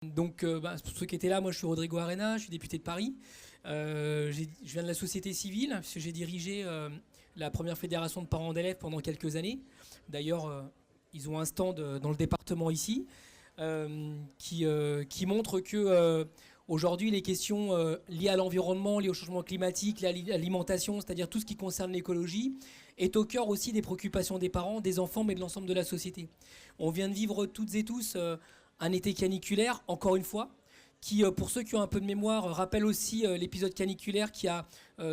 Donc, pour ceux qui étaient là, moi je suis Rodrigo Arena, je suis député de Paris. Je viens de la société civile, puisque j'ai dirigé la première fédération de parents d'élèves pendant quelques années. D'ailleurs, ils ont un stand dans le département ici, qui montre que aujourd'hui les questions liées à l'environnement, liées au changement climatique, liées à l'alimentation, c'est-à-dire tout ce qui concerne l'écologie, est au cœur aussi des préoccupations des parents, des enfants, mais de l'ensemble de la société. On vient de vivre toutes et tous un été caniculaire, encore une fois, qui, pour ceux qui ont un peu de mémoire, rappelle aussi l'épisode caniculaire qui a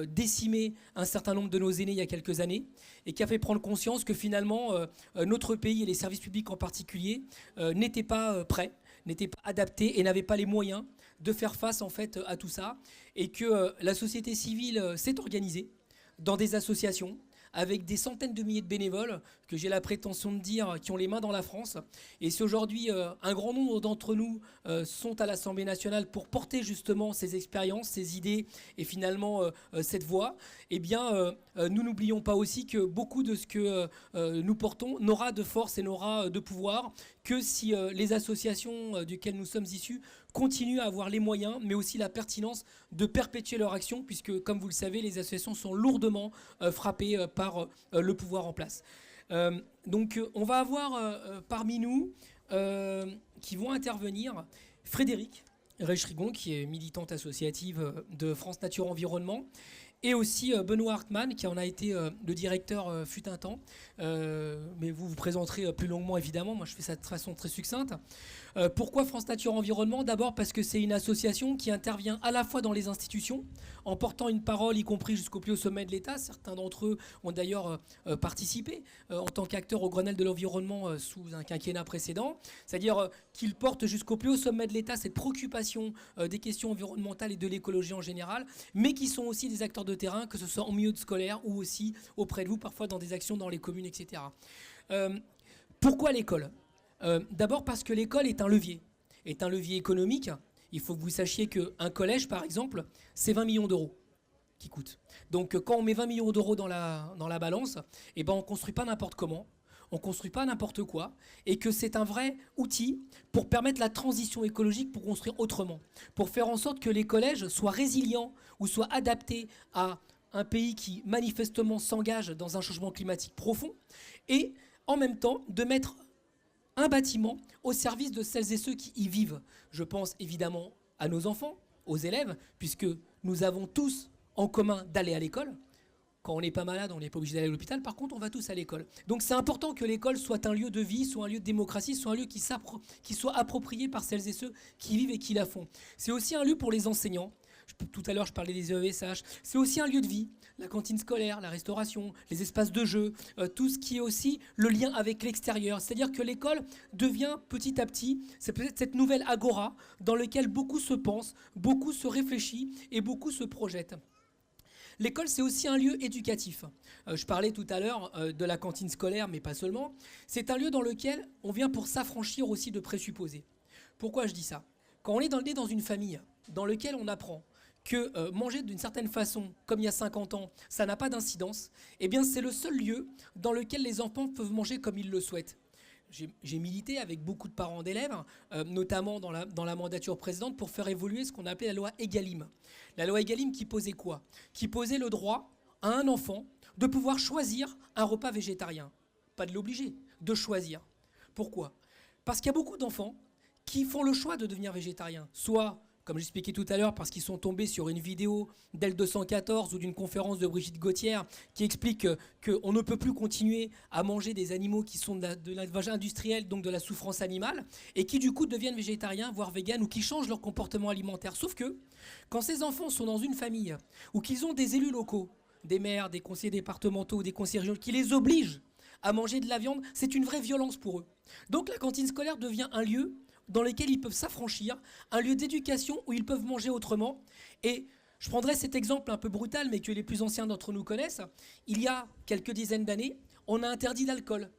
décimé un certain nombre de nos aînés il y a quelques années et qui a fait prendre conscience que finalement, notre pays et les services publics en particulier n'étaient pas prêts, n'étaient pas adaptés et n'avaient pas les moyens de faire face en fait à tout ça, et que la société civile s'est organisée dans des associations avec des centaines de milliers de bénévoles, que j'ai la prétention de dire, qui ont les mains dans la France. Et si aujourd'hui un grand nombre d'entre nous sont à l'Assemblée nationale pour porter justement ces expériences, ces idées et finalement cette voix, eh bien nous n'oublions pas aussi que beaucoup de ce que nous portons n'aura de force et n'aura de pouvoir que si les associations duquel nous sommes issus continuent à avoir les moyens, mais aussi la pertinence de perpétuer leur action, puisque, comme vous le savez, les associations sont lourdement frappées par le pouvoir en place. Donc, on va avoir parmi nous qui vont intervenir Frédéric Reichrigon, qui est militante associative de France Nature Environnement, et aussi Benoît Hartmann, qui en a été le directeur fut un temps. Mais vous vous présenterez plus longuement, évidemment. Moi, je fais ça de façon très succincte. Pourquoi France Nature Environnement? D'abord parce que c'est une association qui intervient à la fois dans les institutions, en portant une parole, y compris jusqu'au plus haut sommet de l'État. Certains d'entre eux ont d'ailleurs participé en tant qu'acteurs au Grenelle de l'environnement sous un quinquennat précédent. C'est-à-dire qu'ils portent jusqu'au plus haut sommet de l'État cette préoccupation des questions environnementales et de l'écologie en général, mais qui sont aussi des acteurs de terrain, que ce soit en milieu scolaire ou aussi auprès de vous, parfois dans des actions dans les communes, etc. Pourquoi l'école? D'abord parce que l'école est un levier économique. Il faut que vous sachiez qu'un collège, par exemple, c'est 20 millions d'euros qui coûte. Donc quand on met 20 millions d'euros dans la balance, eh ben, on ne construit pas n'importe comment, on ne construit pas n'importe quoi, et que c'est un vrai outil pour permettre la transition écologique, pour construire autrement, pour faire en sorte que les collèges soient résilients ou soient adaptés à un pays qui manifestement s'engage dans un changement climatique profond, et en même temps de mettre un bâtiment au service de celles et ceux qui y vivent. Je pense évidemment à nos enfants, aux élèves, puisque nous avons tous en commun d'aller à l'école. Quand on n'est pas malade, on n'est pas obligé d'aller à l'hôpital. Par contre, on va tous à l'école. Donc c'est important que l'école soit un lieu de vie, soit un lieu de démocratie, soit un lieu qui soit approprié par celles et ceux qui vivent et qui la font. C'est aussi un lieu pour les enseignants. Tout à l'heure, je parlais des EESH. C'est aussi un lieu de vie. La cantine scolaire, la restauration, les espaces de jeu, tout ce qui est aussi le lien avec l'extérieur. C'est-à-dire que l'école devient petit à petit, c'est peut-être cette nouvelle agora dans laquelle beaucoup se pensent, beaucoup se réfléchit et beaucoup se projettent. L'école, c'est aussi un lieu éducatif. Je parlais tout à l'heure de la cantine scolaire, mais pas seulement. C'est un lieu dans lequel on vient pour s'affranchir aussi de présupposés. Pourquoi je dis ça? Quand on est dans une famille dans laquelle on apprend que manger d'une certaine façon, comme il y a 50 ans, ça n'a pas d'incidence, eh bien c'est le seul lieu dans lequel les enfants peuvent manger comme ils le souhaitent. J'ai milité avec beaucoup de parents d'élèves, notamment dans la mandature précédente, pour faire évoluer ce qu'on appelait la loi Egalim. La loi Egalim qui posait quoi? Qui posait le droit à un enfant de pouvoir choisir un repas végétarien. Pas de l'obliger, de choisir. Pourquoi? Parce qu'il y a beaucoup d'enfants qui font le choix de devenir végétariens, soit comme j'expliquais tout à l'heure, parce qu'ils sont tombés sur une vidéo d'L214 ou d'une conférence de Brigitte Gauthier qui explique qu'on ne peut plus continuer à manger des animaux qui sont de l'élevage industriel, donc de la souffrance animale, et qui du coup deviennent végétariens, voire véganes, ou qui changent leur comportement alimentaire. Sauf que, quand ces enfants sont dans une famille, ou qu'ils ont des élus locaux, des maires, des conseillers départementaux, des conseillers régionaux, qui les obligent à manger de la viande, c'est une vraie violence pour eux. Donc la cantine scolaire devient un lieu dans lesquels ils peuvent s'affranchir, un lieu d'éducation où ils peuvent manger autrement. Et je prendrai cet exemple un peu brutal, mais que les plus anciens d'entre nous connaissent. Il y a quelques dizaines d'années, on a interdit l'alcool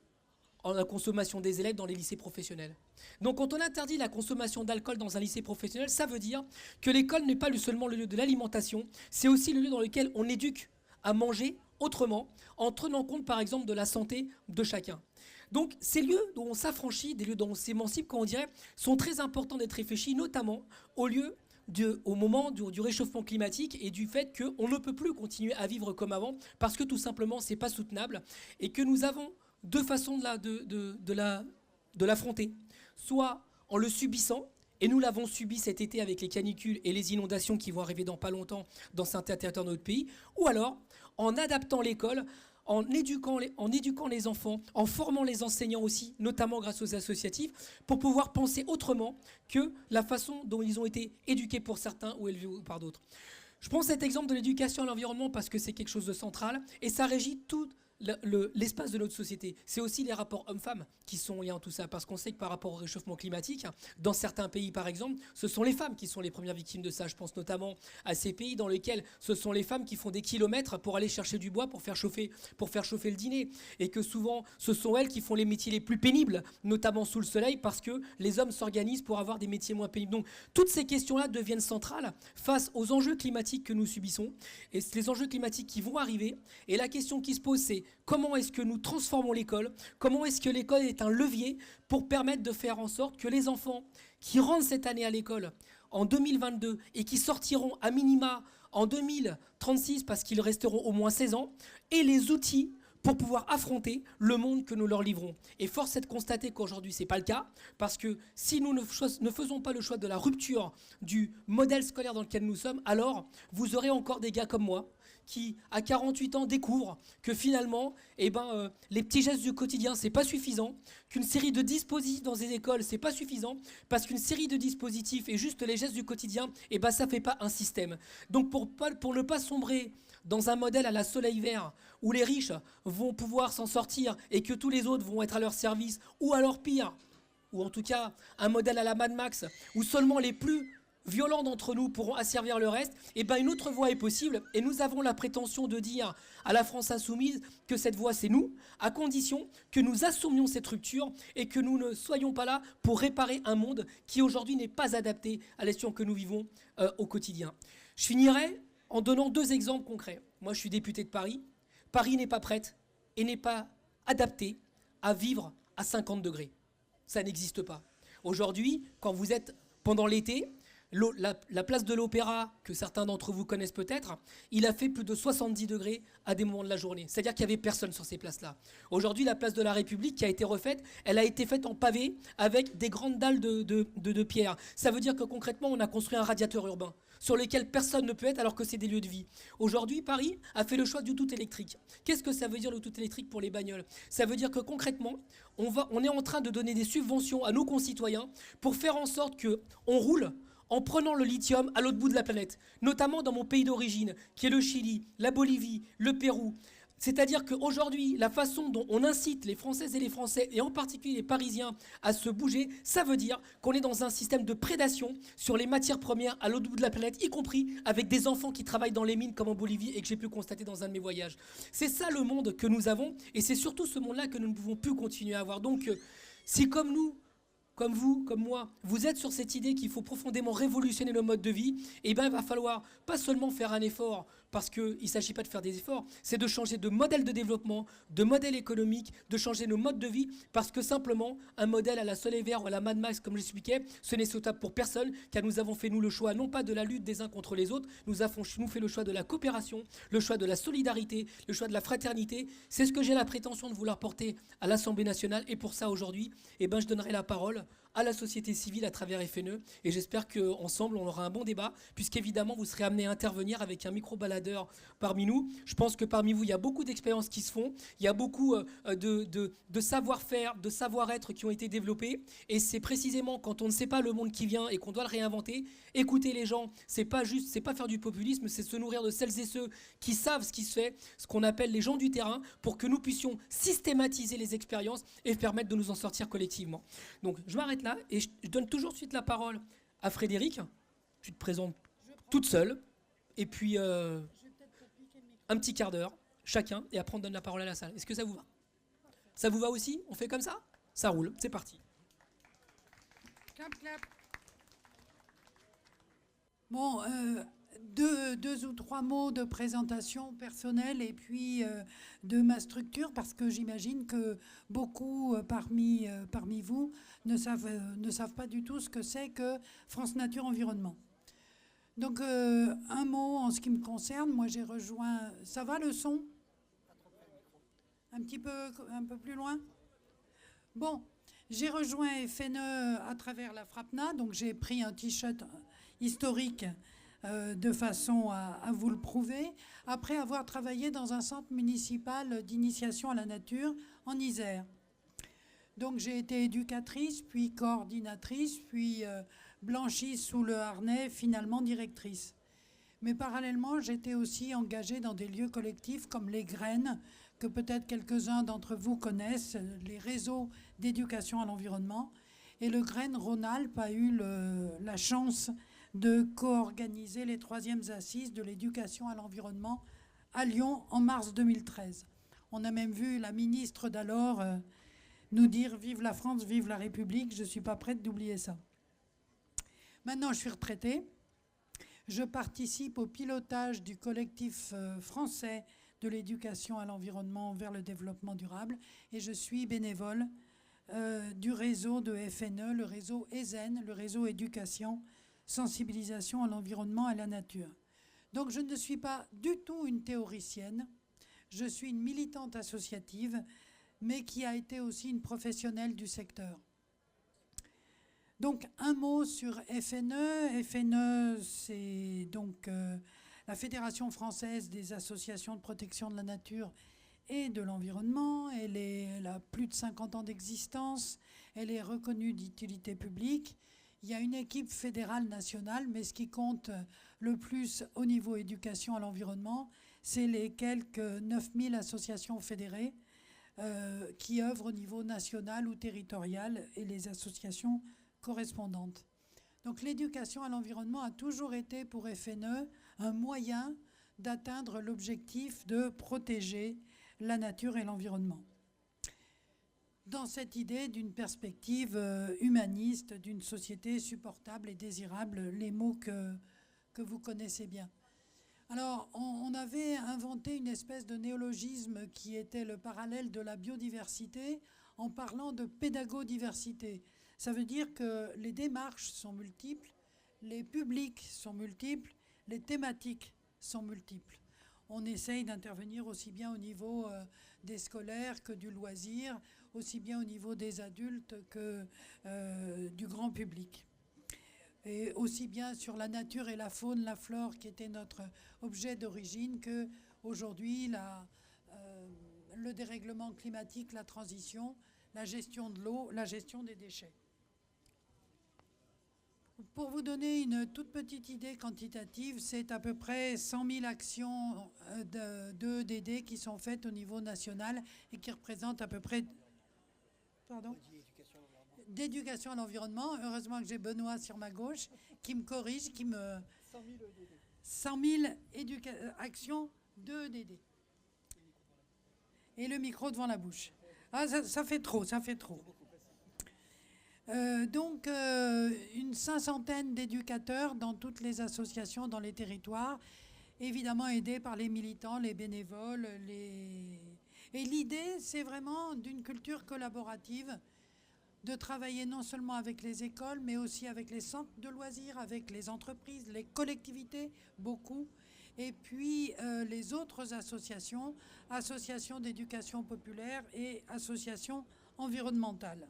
en la consommation des élèves dans les lycées professionnels. Donc quand on interdit la consommation d'alcool dans un lycée professionnel, ça veut dire que l'école n'est pas seulement le lieu de l'alimentation, c'est aussi le lieu dans lequel on éduque à manger autrement, en tenant compte par exemple de la santé de chacun. Donc ces lieux dont on s'affranchit, des lieux dont on s'émancipe, quand on dirait, sont très importants d'être réfléchis, notamment au moment du réchauffement climatique et du fait qu'on ne peut plus continuer à vivre comme avant parce que tout simplement c'est pas soutenable et que nous avons deux façons de l'affronter. Soit en le subissant, et nous l'avons subi cet été avec les canicules et les inondations qui vont arriver dans pas longtemps dans certains territoires de notre pays, ou alors en adaptant l'école, en éduquant les enfants, en formant les enseignants aussi, notamment grâce aux associatifs, pour pouvoir penser autrement que la façon dont ils ont été éduqués pour certains ou élevés par d'autres. Je prends cet exemple de l'éducation à l'environnement parce que c'est quelque chose de central et ça régit tout l'espace de notre société. C'est aussi les rapports hommes-femmes qui sont liés en tout ça, parce qu'on sait que par rapport au réchauffement climatique, dans certains pays par exemple, ce sont les femmes qui sont les premières victimes de ça. Je pense notamment à ces pays dans lesquels ce sont les femmes qui font des kilomètres pour aller chercher du bois pour faire chauffer le dîner, et que souvent ce sont elles qui font les métiers les plus pénibles, notamment sous le soleil, parce que les hommes s'organisent pour avoir des métiers moins pénibles. Donc toutes ces questions-là deviennent centrales face aux enjeux climatiques que nous subissons, et les enjeux climatiques qui vont arriver, et la question qui se pose c'est comment est-ce que nous transformons l'école? Comment est-ce que l'école est un levier pour permettre de faire en sorte que les enfants qui rentrent cette année à l'école en 2022 et qui sortiront à minima en 2036 parce qu'ils resteront au moins 16 ans aient les outils pour pouvoir affronter le monde que nous leur livrons. Et force est de constater qu'aujourd'hui, ce n'est pas le cas, parce que si nous ne faisons pas le choix de la rupture du modèle scolaire dans lequel nous sommes, alors vous aurez encore des gars comme moi, qui, à 48 ans, découvrent que finalement, les petits gestes du quotidien, c'est pas suffisant, qu'une série de dispositifs dans les écoles, c'est pas suffisant, parce qu'une série de dispositifs et juste les gestes du quotidien, ça fait pas un système. Donc pour ne pas sombrer dans un modèle à la Soleil Vert, où les riches vont pouvoir s'en sortir et que tous les autres vont être à leur service, ou alors pire, ou en tout cas un modèle à la Mad Max, où seulement les plus violents d'entre nous pourront asservir le reste, une autre voie est possible, et nous avons la prétention de dire à la France insoumise que cette voie c'est nous, à condition que nous assumions cette rupture et que nous ne soyons pas là pour réparer un monde qui aujourd'hui n'est pas adapté à la situation que nous vivons au quotidien. Je finirai en donnant deux exemples concrets. Moi je suis député de Paris. Paris n'est pas prête et n'est pas adaptée à vivre à 50 degrés. Ça n'existe pas. Aujourd'hui, quand vous êtes pendant l'été, la place de l'Opéra, que certains d'entre vous connaissent peut-être, il a fait plus de 70 degrés à des moments de la journée. C'est-à-dire qu'il n'y avait personne sur ces places-là. Aujourd'hui, la place de la République qui a été refaite, elle a été faite en pavé avec des grandes dalles de pierre. Ça veut dire que concrètement, on a construit un radiateur urbain sur lequel personne ne peut être alors que c'est des lieux de vie. Aujourd'hui, Paris a fait le choix du tout électrique. Qu'est-ce que ça veut dire le tout électrique pour les bagnoles? Ça veut dire que concrètement, on est en train de donner des subventions à nos concitoyens pour faire en sorte qu'on roule en prenant le lithium à l'autre bout de la planète, notamment dans mon pays d'origine, qui est le Chili, la Bolivie, le Pérou. C'est-à-dire qu'aujourd'hui, la façon dont on incite les Françaises et les Français, et en particulier les Parisiens, à se bouger, ça veut dire qu'on est dans un système de prédation sur les matières premières à l'autre bout de la planète, y compris avec des enfants qui travaillent dans les mines comme en Bolivie et que j'ai pu constater dans un de mes voyages. C'est ça le monde que nous avons, et c'est surtout ce monde-là que nous ne pouvons plus continuer à avoir. Donc, si comme nous, comme vous, comme moi, vous êtes sur cette idée qu'il faut profondément révolutionner le mode de vie, il va falloir pas seulement faire un effort, parce qu'il ne s'agit pas de faire des efforts, c'est de changer de modèle de développement, de modèle économique, de changer nos modes de vie, parce que simplement, un modèle à la Soleil Vert ou à la Mad Max, comme je l'expliquais, ce n'est souhaitable pour personne, car nous avons fait, nous, le choix, non pas de la lutte des uns contre les autres, nous avons fait le choix de la coopération, le choix de la solidarité, le choix de la fraternité. C'est ce que j'ai la prétention de vouloir porter à l'Assemblée nationale, et pour ça, aujourd'hui, je donnerai la parole à la société civile à travers FNE, et j'espère qu'ensemble on aura un bon débat, puisqu'évidemment vous serez amenés à intervenir avec un micro-baladeur parmi nous. Je pense que parmi vous il y a beaucoup d'expériences qui se font, il y a beaucoup de savoir-faire, de savoir-être qui ont été développés, et c'est précisément quand on ne sait pas le monde qui vient et qu'on doit le réinventer, écouter les gens, c'est pas faire du populisme, c'est se nourrir de celles et ceux qui savent ce qui se fait, ce qu'on appelle les gens du terrain, pour que nous puissions systématiser les expériences et permettre de nous en sortir collectivement. Donc je m'arrête là et je donne toujours suite la parole à Frédéric. Tu te présentes toute seule et puis un petit quart d'heure chacun, et après on donne la parole à la salle. Est-ce que ça vous va? Ça vous va aussi? On fait comme ça? Ça roule, c'est parti. Clap, clap. Bon, deux ou trois mots de présentation personnelle et puis de ma structure, parce que j'imagine que beaucoup parmi vous ne savent pas du tout ce que c'est que France Nature Environnement. Donc un mot en ce qui me concerne, moi j'ai rejoint... Ça va le son? Un peu plus loin? Bon, j'ai rejoint FNE à travers la FRAPNA, donc j'ai pris un t-shirt historique de façon à vous le prouver, après avoir travaillé dans un centre municipal d'initiation à la nature en Isère. Donc j'ai été éducatrice, puis coordinatrice, puis blanchie sous le harnais, finalement directrice. Mais parallèlement, j'étais aussi engagée dans des lieux collectifs comme les Graines, que peut-être quelques-uns d'entre vous connaissent, les réseaux d'éducation à l'environnement. Et le Graines Rhône-Alpes a eu la chance de co-organiser les 3e assises de l'éducation à l'environnement à Lyon en mars 2013. On a même vu la ministre d'alors nous dire « Vive la France, vive la République ». Je ne suis pas prête d'oublier ça. Maintenant, je suis retraitée. Je participe au pilotage du collectif français de l'éducation à l'environnement vers le développement durable et je suis bénévole du réseau de FNE, le réseau ESEN, le réseau éducation, sensibilisation à l'environnement et à la nature. Donc je ne suis pas du tout une théoricienne, je suis une militante associative, mais qui a été aussi une professionnelle du secteur. Donc un mot sur FNE. FNE, c'est donc la Fédération française des associations de protection de la nature et de l'environnement. Elle a plus de 50 ans d'existence, elle est reconnue d'utilité publique. Il y a une équipe fédérale nationale, mais ce qui compte le plus au niveau éducation à l'environnement, c'est les quelques 9000 associations fédérées qui œuvrent au niveau national ou territorial et les associations correspondantes. Donc l'éducation à l'environnement a toujours été pour FNE un moyen d'atteindre l'objectif de protéger la nature et l'environnement. Dans cette idée d'une perspective humaniste, d'une société supportable et désirable, les mots que vous connaissez bien. Alors, on avait inventé une espèce de néologisme qui était le parallèle de la biodiversité en parlant de pédagodiversité. Ça veut dire que les démarches sont multiples, les publics sont multiples, les thématiques sont multiples. On essaye d'intervenir aussi bien au niveau des scolaires que du loisir, aussi bien au niveau des adultes que du grand public. Et aussi bien sur la nature et la faune, la flore, qui était notre objet d'origine, qu'aujourd'hui, le dérèglement climatique, la transition, la gestion de l'eau, la gestion des déchets. Pour vous donner une toute petite idée quantitative, c'est à peu près 100 000 actions d'EEDD qui sont faites au niveau national et qui représentent à peu près... Pardon ? D'éducation à l'environnement. Heureusement que j'ai Benoît sur ma gauche qui me corrige, qui me... 100 000 actions d'EEDD. Et le micro devant la bouche. Ah, ça fait trop, ça fait trop. Donc, une 500aine d'éducateurs dans toutes les associations, dans les territoires, évidemment aidés par les militants, les bénévoles. Et l'idée, c'est vraiment d'une culture collaborative, de travailler non seulement avec les écoles, mais aussi avec les centres de loisirs, avec les entreprises, les collectivités, beaucoup, et puis les autres associations, associations d'éducation populaire et associations environnementales.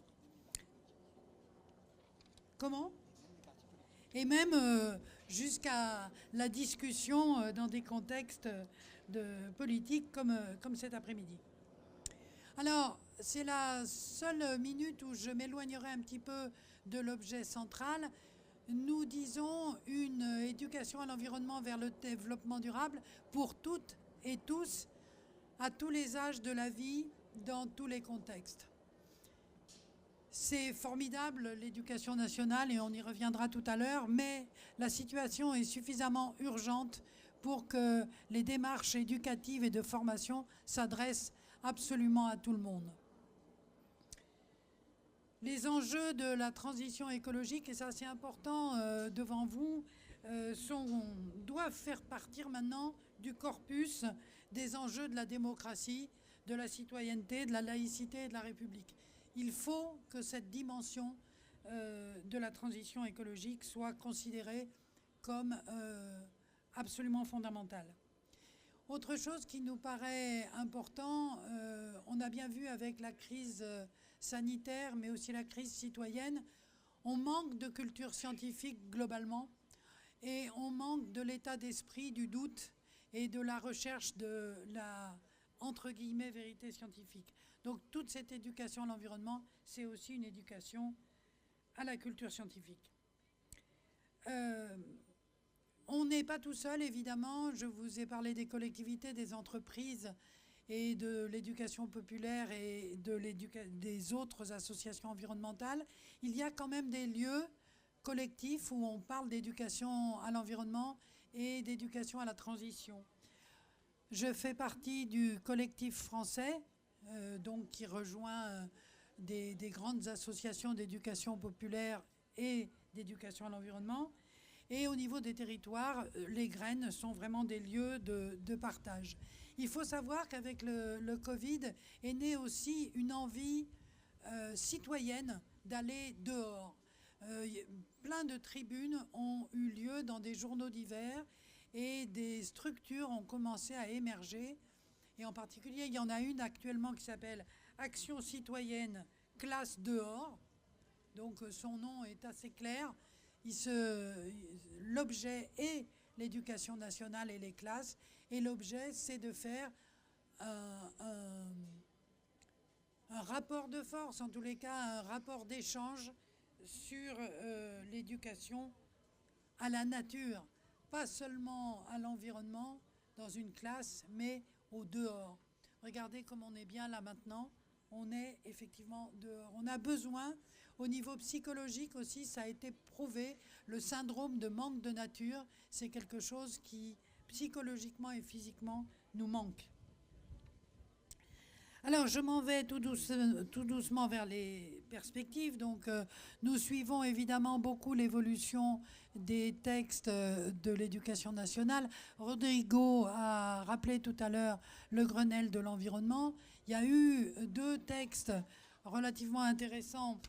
Comment ? Et même jusqu'à la discussion dans des contextes politiques comme cet après-midi. Alors, c'est la seule minute où je m'éloignerai un petit peu de l'objet central. Nous disons une éducation à l'environnement vers le développement durable pour toutes et tous, à tous les âges de la vie, dans tous les contextes. C'est formidable, l'éducation nationale, et on y reviendra tout à l'heure, mais la situation est suffisamment urgente pour que les démarches éducatives et de formation s'adressent absolument à tout le monde. Les enjeux de la transition écologique, et ça c'est important devant vous, doivent faire partir maintenant du corpus des enjeux de la démocratie, de la citoyenneté, de la laïcité et de la République. Il faut que cette dimension de la transition écologique soit considérée comme absolument fondamentale. Autre chose qui nous paraît important, on a bien vu avec la crise sanitaire, mais aussi la crise citoyenne, on manque de culture scientifique globalement et on manque de l'état d'esprit du doute et de la recherche de la, entre guillemets, vérité scientifique. Donc toute cette éducation à l'environnement, c'est aussi une éducation à la culture scientifique. On n'est pas tout seul, évidemment. Je vous ai parlé des collectivités, des entreprises et de l'éducation populaire et des autres associations environnementales. Il y a quand même des lieux collectifs où on parle d'éducation à l'environnement et d'éducation à la transition. Je fais partie du collectif français, donc qui rejoint des grandes associations d'éducation populaire et d'éducation à l'environnement. Et au niveau des territoires, les graines sont vraiment des lieux de partage. Il faut savoir qu'avec le Covid est née aussi une envie citoyenne d'aller dehors. Plein de tribunes ont eu lieu dans des journaux divers et des structures ont commencé à émerger. Et en particulier, il y en a une actuellement qui s'appelle Action citoyenne classe dehors. Donc son nom est assez clair. L'objet est l'éducation nationale et les classes, et l'objet, c'est de faire un rapport de force, en tous les cas un rapport d'échange sur l'éducation à la nature, pas seulement à l'environnement dans une classe, mais au dehors. Regardez comme on est bien là maintenant, on est effectivement dehors. On a besoin. Au niveau psychologique aussi, ça a été prouvé, le syndrome de manque de nature, c'est quelque chose qui, psychologiquement et physiquement, nous manque. Alors, je m'en vais tout doucement vers les perspectives. Donc, nous suivons évidemment beaucoup l'évolution des textes de l'éducation nationale. Rodrigo a rappelé tout à l'heure le Grenelle de l'environnement. Il y a eu 2 textes relativement intéressants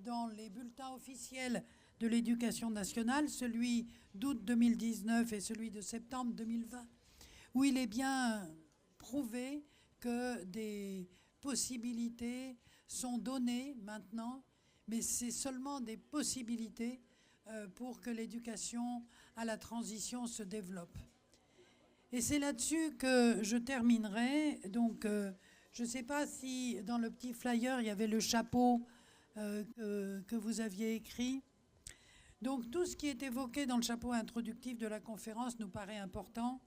dans les bulletins officiels de l'éducation nationale, celui d'août 2019 et celui de septembre 2020, où il est bien prouvé que des possibilités sont données maintenant, mais c'est seulement des possibilités pour que l'éducation à la transition se développe. Et c'est là-dessus que je terminerai. Donc, je ne sais pas si dans le petit flyer, il y avait le chapeau que vous aviez écrit. Donc tout ce qui est évoqué dans le chapeau introductif de la conférence nous paraît important,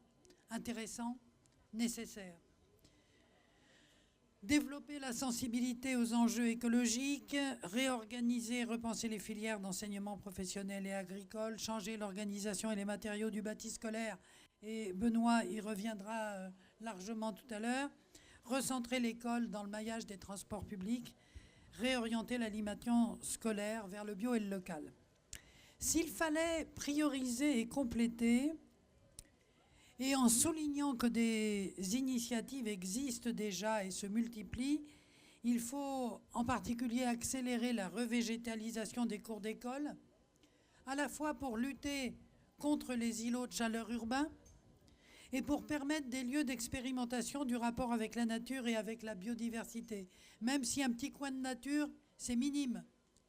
intéressant, nécessaire. Développer la sensibilité aux enjeux écologiques, réorganiser et repenser les filières d'enseignement professionnel et agricole, changer l'organisation et les matériaux du bâti scolaire, et Benoît y reviendra largement tout à l'heure, recentrer l'école dans le maillage des transports publics, réorienter l'alimentation scolaire vers le bio et le local. S'il fallait prioriser et compléter, et en soulignant que des initiatives existent déjà et se multiplient, il faut en particulier accélérer la revégétalisation des cours d'école, à la fois pour lutter contre les îlots de chaleur urbains et pour permettre des lieux d'expérimentation du rapport avec la nature et avec la biodiversité. Même si un petit coin de nature, c'est minime,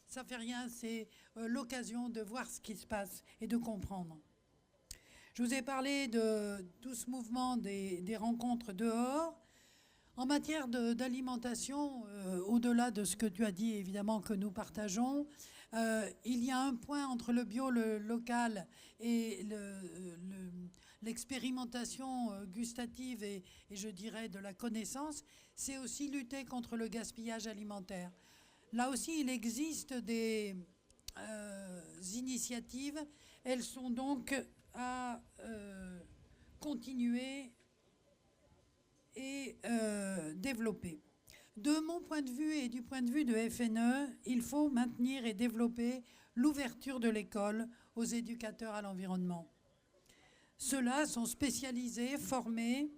ça fait rien, c'est l'occasion de voir ce qui se passe et de comprendre. Je vous ai parlé de tout ce mouvement des rencontres dehors. En matière d'alimentation, au-delà de ce que tu as dit, évidemment, que nous partageons, il y a un point entre le bio, le local et l'expérimentation gustative et je dirais de la connaissance, c'est aussi lutter contre le gaspillage alimentaire. Là aussi, il existe des initiatives. Elles sont donc à continuer et développer. De mon point de vue et du point de vue de FNE, il faut maintenir et développer l'ouverture de l'école aux éducateurs à l'environnement. Ceux-là sont spécialisés, formés,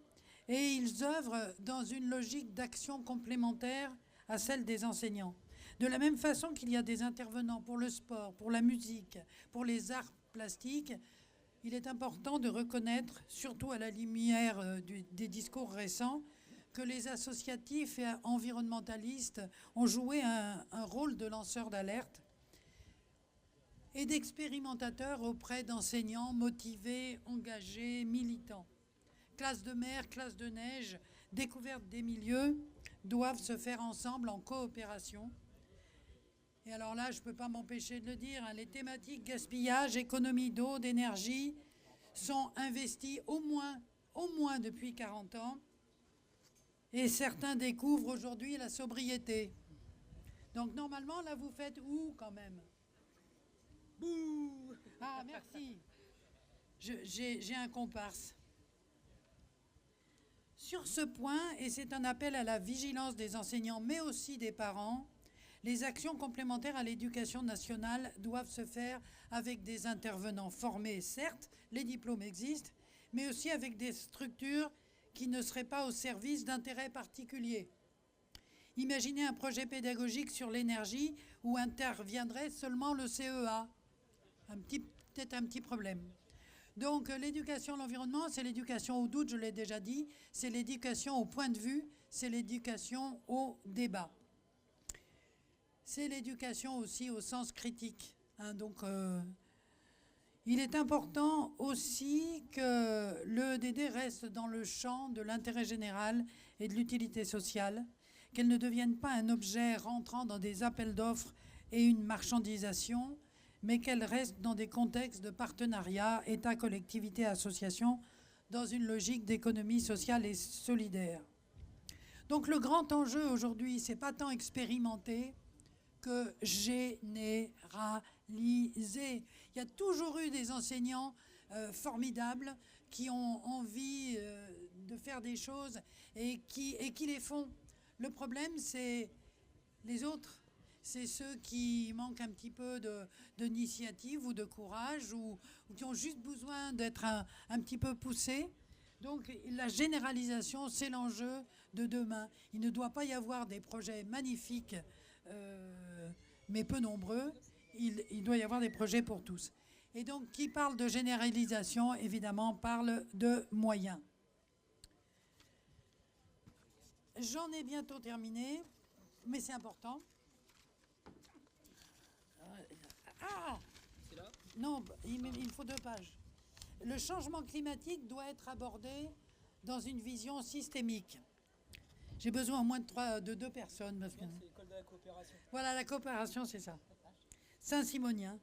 et ils œuvrent dans une logique d'action complémentaire à celle des enseignants. De la même façon qu'il y a des intervenants pour le sport, pour la musique, pour les arts plastiques, il est important de reconnaître, surtout à la lumière des discours récents, que les associatifs et environnementalistes ont joué un rôle de lanceurs d'alerte et d'expérimentateurs auprès d'enseignants motivés, engagés, militants. Classe de mer, classe de neige, découverte des milieux doivent se faire ensemble en coopération. Et alors là, je ne peux pas m'empêcher de le dire, les thématiques gaspillage, économie d'eau, d'énergie sont investies au moins depuis 40 ans. Et certains découvrent aujourd'hui la sobriété. Donc normalement, là, vous faites où quand même? Bouh! Ah, merci. J'ai un comparse. Sur ce point, et c'est un appel à la vigilance des enseignants, mais aussi des parents, les actions complémentaires à l'éducation nationale doivent se faire avec des intervenants formés, certes, les diplômes existent, mais aussi avec des structures qui ne seraient pas au service d'intérêts particuliers. Imaginez un projet pédagogique sur l'énergie où interviendrait seulement le CEA. Peut-être un petit problème. Donc l'éducation à l'environnement, c'est l'éducation au doute, je l'ai déjà dit, c'est l'éducation au point de vue, c'est l'éducation au débat. C'est l'éducation aussi au sens critique. Il est important aussi que l'EEDD reste dans le champ de l'intérêt général et de l'utilité sociale, qu'elle ne devienne pas un objet rentrant dans des appels d'offres et une marchandisation, mais qu'elle reste dans des contextes de partenariat, État, collectivité, association, dans une logique d'économie sociale et solidaire. Donc le grand enjeu aujourd'hui, c'est pas tant expérimenter que généraliser. Il y a toujours eu des enseignants formidables qui ont envie de faire des choses et qui les font. Le problème, c'est les autres. C'est ceux qui manquent un petit peu d'initiative ou de courage ou qui ont juste besoin d'être un petit peu poussés. Donc la généralisation, c'est l'enjeu de demain. Il ne doit pas y avoir des projets magnifiques, mais peu nombreux. Il doit y avoir des projets pour tous. Et donc, qui parle de généralisation, évidemment, parle de moyens. J'en ai bientôt terminé, mais c'est important. Ah! C'est là ? Non, il faut 2 pages. Le changement climatique doit être abordé dans une vision systémique. J'ai besoin au moins de 2 personnes. Parce que... C'est l'école de la coopération. Voilà, la coopération, c'est ça. Saint-Simonien.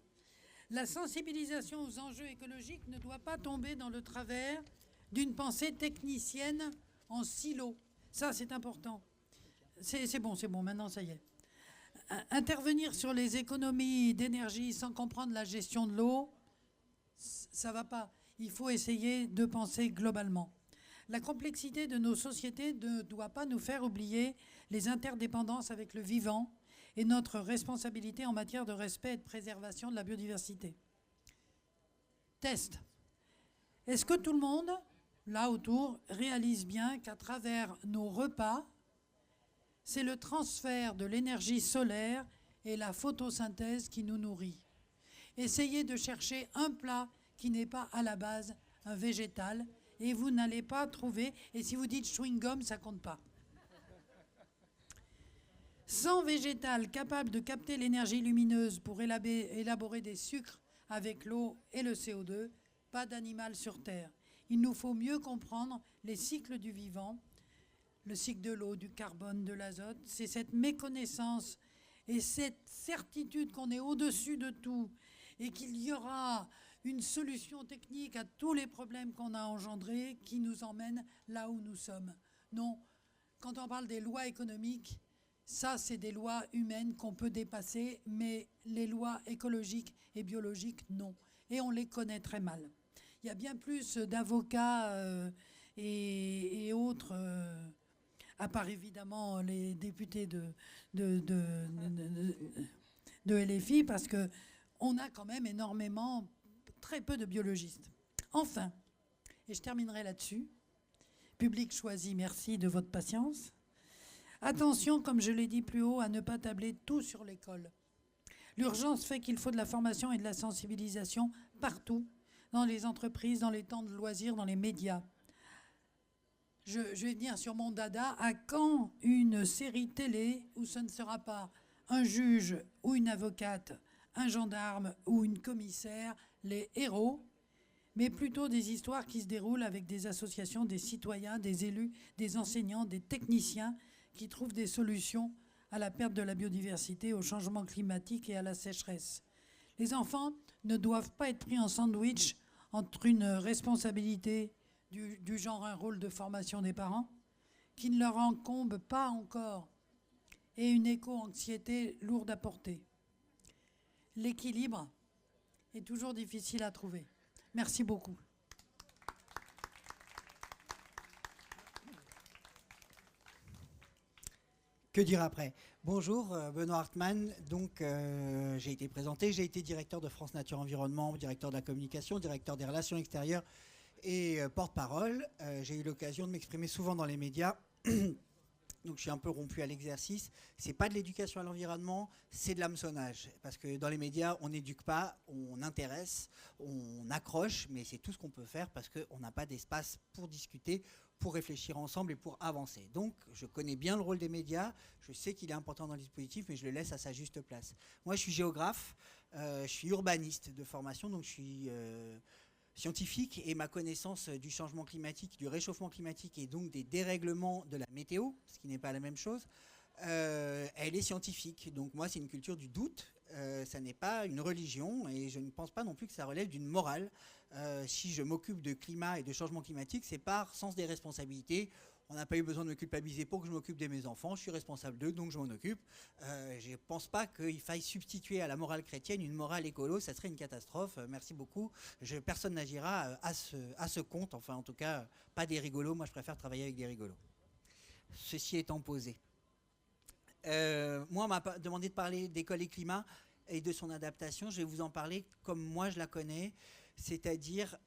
La sensibilisation aux enjeux écologiques ne doit pas tomber dans le travers d'une pensée technicienne en silo. Ça, c'est important. C'est bon, maintenant, ça y est. Intervenir sur les économies d'énergie sans comprendre la gestion de l'eau, ça ne va pas. Il faut essayer de penser globalement. La complexité de nos sociétés ne doit pas nous faire oublier les interdépendances avec le vivant et notre responsabilité en matière de respect et de préservation de la biodiversité. Test. Est-ce que tout le monde, là autour, réalise bien qu'à travers nos repas, c'est le transfert de l'énergie solaire et la photosynthèse qui nous nourrit? Essayez de chercher un plat qui n'est pas à la base un végétal et vous n'allez pas trouver. Et si vous dites chewing-gum, ça compte pas. Sans végétal capable de capter l'énergie lumineuse pour élaborer des sucres avec l'eau et le CO2, pas d'animal sur Terre. Il nous faut mieux comprendre les cycles du vivant, le cycle de l'eau, du carbone, de l'azote. C'est cette méconnaissance et cette certitude qu'on est au-dessus de tout et qu'il y aura une solution technique à tous les problèmes qu'on a engendrés qui nous emmène là où nous sommes. Non, quand on parle des lois économiques, ça, c'est des lois humaines qu'on peut dépasser, mais les lois écologiques et biologiques, non. Et on les connaît très mal. Il y a bien plus d'avocats et autres, à part évidemment les députés de LFI, parce que on a quand même énormément, très peu de biologistes. Enfin, et je terminerai là-dessus, public choisi, merci de votre patience. Attention, comme je l'ai dit plus haut, à ne pas tabler tout sur l'école. L'urgence fait qu'il faut de la formation et de la sensibilisation partout, dans les entreprises, dans les temps de loisirs, dans les médias. Je vais venir sur mon dada. À quand une série télé où ce ne sera pas un juge ou une avocate, un gendarme ou une commissaire, les héros, mais plutôt des histoires qui se déroulent avec des associations, des citoyens, des élus, des enseignants, des techniciens qui trouvent des solutions à la perte de la biodiversité, au changement climatique et à la sécheresse. Les enfants ne doivent pas être pris en sandwich entre une responsabilité du genre un rôle de formation des parents, qui ne leur incombe pas encore, et une éco-anxiété lourde à porter. L'équilibre est toujours difficile à trouver. Merci beaucoup. Que dire après? Bonjour, Benoît Hartmann. Donc, j'ai été présenté. J'ai été directeur de France Nature Environnement, directeur de la communication, directeur des relations extérieures et porte-parole. J'ai eu l'occasion de m'exprimer souvent dans les médias. Donc, je suis un peu rompu à l'exercice. C'est pas de l'éducation à l'environnement, c'est de l'hameçonnage. Parce que dans les médias, on n'éduque pas, on intéresse, on accroche, mais c'est tout ce qu'on peut faire parce qu'on n'a pas d'espace pour discuter, pour réfléchir ensemble et pour avancer. Donc, je connais bien le rôle des médias, je sais qu'il est important dans le dispositif, mais je le laisse à sa juste place. Moi, je suis géographe, je suis urbaniste de formation, donc je suis scientifique, et ma connaissance du changement climatique, du réchauffement climatique et donc des dérèglements de la météo, ce qui n'est pas la même chose, elle est scientifique. Donc moi, c'est une culture du doute, ça n'est pas une religion, et je ne pense pas non plus que ça relève d'une morale. Si je m'occupe de climat et de changement climatique, c'est par sens des responsabilités. On n'a pas eu besoin de me culpabiliser pour que je m'occupe de mes enfants. Je suis responsable d'eux, donc je m'en occupe. Je ne pense pas qu'il faille substituer à la morale chrétienne une morale écolo. Ça serait une catastrophe. Merci beaucoup. Personne n'agira à ce compte. Enfin, en tout cas, pas des rigolos. Moi, je préfère travailler avec des rigolos. Ceci étant posé. Moi, on m'a demandé de parler d'école et climat et de son adaptation. Je vais vous en parler comme moi je la connais, c'est-à-dire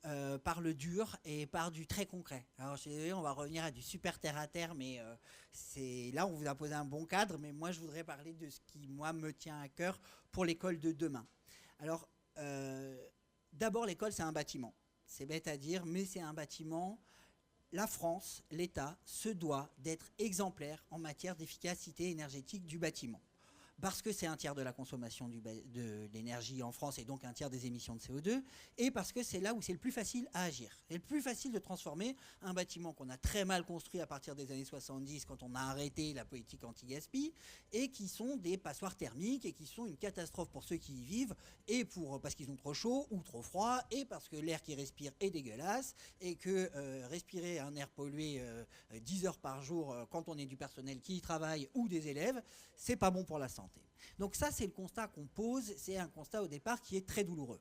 par le dur et par du très concret. Alors, je suis désolé, on va revenir à du super terre à terre, mais là, on vous a posé un bon cadre, mais moi, je voudrais parler de ce qui, moi, me tient à cœur pour l'école de demain. Alors, d'abord, l'école, c'est un bâtiment. C'est bête à dire, mais c'est un bâtiment. La France, l'État, se doit d'être exemplaire en matière d'efficacité énergétique du bâtiment. Parce que c'est un tiers de la consommation de l'énergie en France et donc un tiers des émissions de CO2, et parce que c'est là où c'est le plus facile à agir. C'est le plus facile de transformer un bâtiment qu'on a très mal construit à partir des années 70 quand on a arrêté la politique anti-gaspi, et qui sont des passoires thermiques et qui sont une catastrophe pour ceux qui y vivent, et parce qu'ils ont trop chaud ou trop froid, et parce que l'air qu'ils respirent est dégueulasse, et que respirer un air pollué 10 heures par jour quand on est du personnel qui y travaille ou des élèves, c'est pas bon pour la santé. Donc ça, c'est le constat qu'on pose, c'est un constat au départ qui est très douloureux.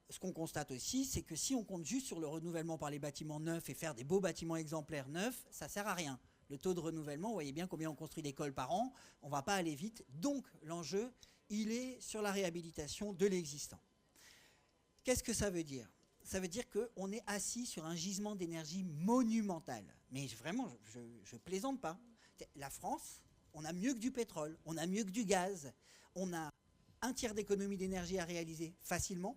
Ce qu'on constate aussi, c'est que si on compte juste sur le renouvellement par les bâtiments neufs et faire des beaux bâtiments exemplaires neufs, ça ne sert à rien. Le taux de renouvellement, vous voyez bien combien on construit d'écoles par an, on ne va pas aller vite. Donc l'enjeu, il est sur la réhabilitation de l'existant. Qu'est-ce que ça veut dire ? Ça veut dire qu'on est assis sur un gisement d'énergie monumental. Mais vraiment, je plaisante pas. La France, on a mieux que du pétrole, on a mieux que du gaz, on a un tiers d'économie d'énergie à réaliser facilement,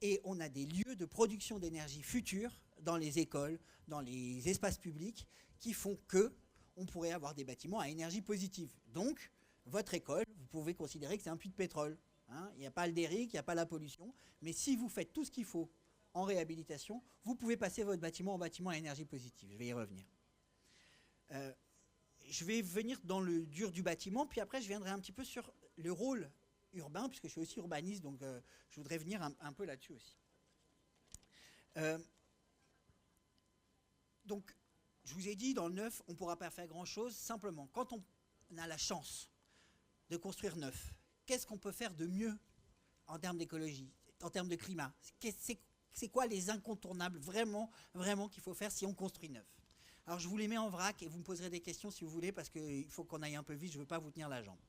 et on a des lieux de production d'énergie future dans les écoles, dans les espaces publics, qui font qu'on pourrait avoir des bâtiments à énergie positive. Donc, votre école, vous pouvez considérer que c'est un puits de pétrole. Il n'y a pas le déric, il n'y a pas la pollution, mais si vous faites tout ce qu'il faut en réhabilitation, vous pouvez passer votre bâtiment en bâtiment à énergie positive. Je vais y revenir. Je vais venir dans le dur du bâtiment, puis après je viendrai un petit peu sur le rôle urbain, puisque je suis aussi urbaniste, donc je voudrais venir un peu là-dessus aussi. Donc, je vous ai dit, dans le neuf, on ne pourra pas faire grand-chose. Simplement, quand on a la chance de construire neuf, qu'est-ce qu'on peut faire de mieux en termes d'écologie, en termes de climat? C'est quoi les incontournables, vraiment, vraiment qu'il faut faire si on construit neuf? Alors, je vous les mets en vrac et vous me poserez des questions si vous voulez, parce qu'il faut qu'on aille un peu vite, je ne veux pas vous tenir la jambe.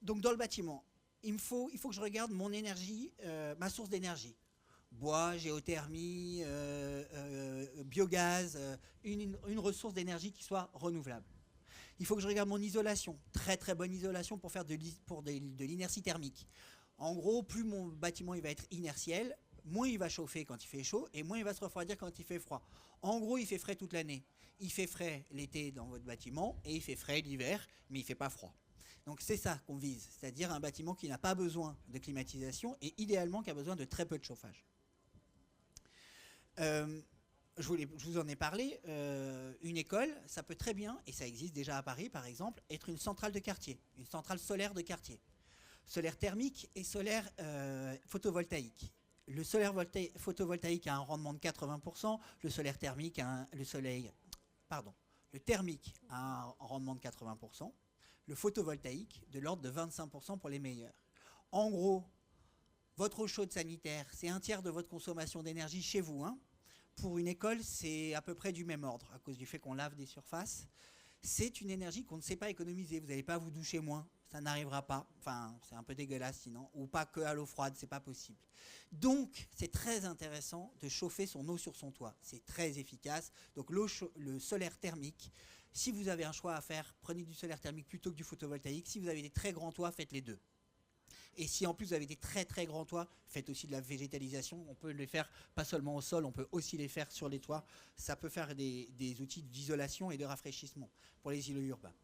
Donc dans le bâtiment, il faut que je regarde mon énergie, ma source d'énergie. Bois, géothermie, biogaz, une ressource d'énergie qui soit renouvelable. Il faut que je regarde mon isolation, très très bonne isolation pour faire de l'inertie thermique. En gros, plus mon bâtiment il va être inertiel, moins il va chauffer quand il fait chaud et moins il va se refroidir quand il fait froid. En gros, il fait frais toute l'année. Il fait frais l'été dans votre bâtiment et il fait frais l'hiver, mais il ne fait pas froid. Donc c'est ça qu'on vise, c'est-à-dire un bâtiment qui n'a pas besoin de climatisation et idéalement qui a besoin de très peu de chauffage. Je vous en ai parlé, une école, ça peut très bien, et ça existe déjà à Paris par exemple, être une centrale de quartier, une centrale solaire de quartier. Solaire thermique et solaire photovoltaïque. Le solaire photovoltaïque a un rendement de 80%, le thermique a un rendement de 80%, le photovoltaïque de l'ordre de 25% pour les meilleurs. En gros, votre eau chaude sanitaire, c'est un tiers de votre consommation d'énergie chez vous. Hein. Pour une école, c'est à peu près du même ordre, à cause du fait qu'on lave des surfaces. C'est une énergie qu'on ne sait pas économiser. Vous n'allez pas vous doucher moins, ça n'arrivera pas. Enfin, c'est un peu dégueulasse sinon. Ou pas que à l'eau froide, c'est pas possible. Donc, c'est très intéressant de chauffer son eau sur son toit. C'est très efficace. Donc, le solaire thermique, si vous avez un choix à faire, prenez du solaire thermique plutôt que du photovoltaïque. Si vous avez des très grands toits, faites les deux. Et si en plus vous avez des très très grands toits, faites aussi de la végétalisation. On peut les faire pas seulement au sol, on peut aussi les faire sur les toits. Ça peut faire des outils d'isolation et de rafraîchissement pour les îlots urbains.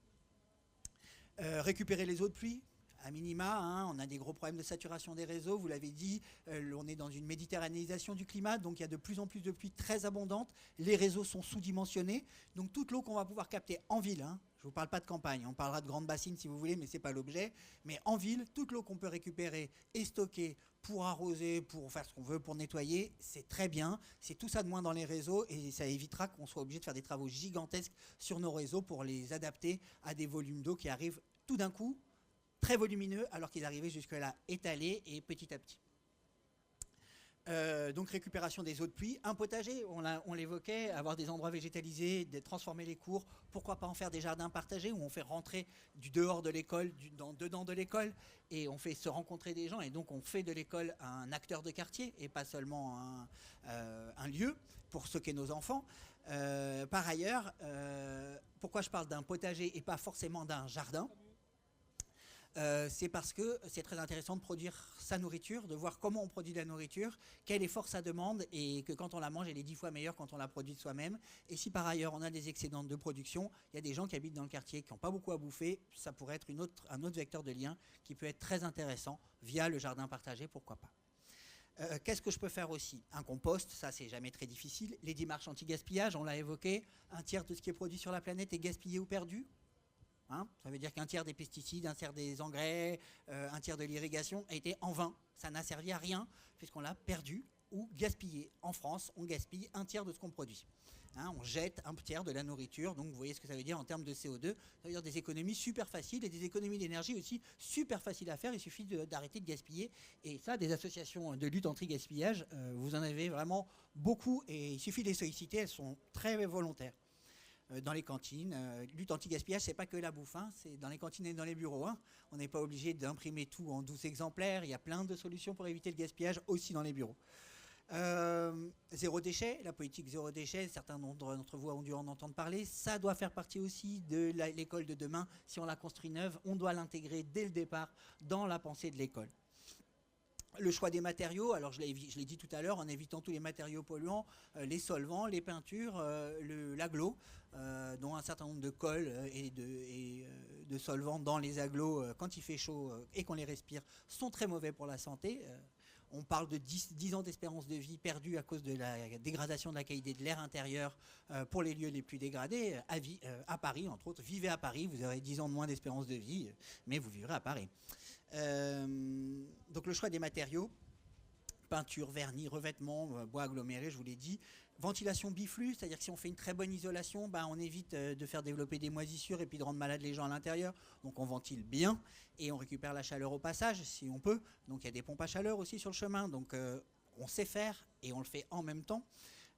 Récupérer les eaux de pluie, à minima, hein, on a des gros problèmes de saturation des réseaux, vous l'avez dit, on est dans une méditerranéisation du climat, donc il y a de plus en plus de pluie très abondante, les réseaux sont sous-dimensionnés, donc toute l'eau qu'on va pouvoir capter en ville, hein, je ne vous parle pas de campagne, on parlera de grandes bassines si vous voulez, mais ce n'est pas l'objet, mais en ville, toute l'eau qu'on peut récupérer et stocker pour arroser, pour faire ce qu'on veut, pour nettoyer, c'est très bien, c'est tout ça de moins dans les réseaux et ça évitera qu'on soit obligé de faire des travaux gigantesques sur nos réseaux pour les adapter à des volumes d'eau qui arrivent tout d'un coup, très volumineux, alors qu'ils arrivaient jusque-là étalés et petit à petit. Donc récupération des eaux de pluie, un potager, on l'évoquait, avoir des endroits végétalisés, de transformer les cours, pourquoi pas en faire des jardins partagés où on fait rentrer du dehors de l'école, dedans de l'école, et on fait se rencontrer des gens, et donc on fait de l'école un acteur de quartier et pas seulement un lieu pour ce qu'est nos enfants. Par ailleurs, pourquoi je parle d'un potager et pas forcément d'un jardin ? C'est parce que c'est très intéressant de produire sa nourriture, de voir comment on produit la nourriture, quel effort ça demande et que quand on la mange, elle est 10 fois meilleure quand on la produit de soi-même. Et si par ailleurs on a des excédents de production, il y a des gens qui habitent dans le quartier qui n'ont pas beaucoup à bouffer, ça pourrait être un autre vecteur de lien qui peut être très intéressant via le jardin partagé, pourquoi pas. Qu'est-ce que je peux faire aussi ? Un compost, ça c'est jamais très difficile. Les démarches anti-gaspillage, on l'a évoqué, un tiers de ce qui est produit sur la planète est gaspillé ou perdu. Hein, ça veut dire qu'un tiers des pesticides, un tiers des engrais, un tiers de l'irrigation a été en vain. Ça n'a servi à rien puisqu'on l'a perdu ou gaspillé. En France, on gaspille un tiers de ce qu'on produit. Hein, on jette un tiers de la nourriture. Donc vous voyez ce que ça veut dire en termes de CO2. Ça veut dire des économies super faciles et des économies d'énergie aussi super faciles à faire. Il suffit d'arrêter de gaspiller. Et ça, des associations de lutte anti-gaspillage, vous en avez vraiment beaucoup et il suffit de les solliciter. Elles sont très volontaires. Dans les cantines. Lutte anti-gaspillage, c'est pas que la bouffe, hein, c'est dans les cantines et dans les bureaux. Hein. On n'est pas obligé d'imprimer tout en 12 exemplaires. Il y a plein de solutions pour éviter le gaspillage aussi dans les bureaux. Zéro déchet, la politique zéro déchet, certains d'entre vous ont dû en entendre parler. Ça doit faire partie aussi de l'école de demain. Si on la construit neuve, on doit l'intégrer dès le départ dans la pensée de l'école. Le choix des matériaux, alors je l'ai dit tout à l'heure, en évitant tous les matériaux polluants, les solvants, les peintures, l'agglo, dont un certain nombre de cols et de solvants dans les agglos, quand il fait chaud et qu'on les respire, sont très mauvais pour la santé. On parle de 10 ans d'espérance de vie perdue à cause de la dégradation de la qualité de l'air intérieur pour les lieux les plus dégradés. À Paris, entre autres, vivez à Paris, vous aurez 10 ans de moins d'espérance de vie, mais vous vivrez à Paris. Donc le choix des matériaux, peinture, vernis, revêtement, bois aggloméré, je vous l'ai dit. Ventilation biflux, c'est-à-dire que si on fait une très bonne isolation, on évite de faire développer des moisissures et puis de rendre malades les gens à l'intérieur. Donc on ventile bien et on récupère la chaleur au passage si on peut. Donc il y a des pompes à chaleur aussi sur le chemin, donc on sait faire et on le fait en même temps.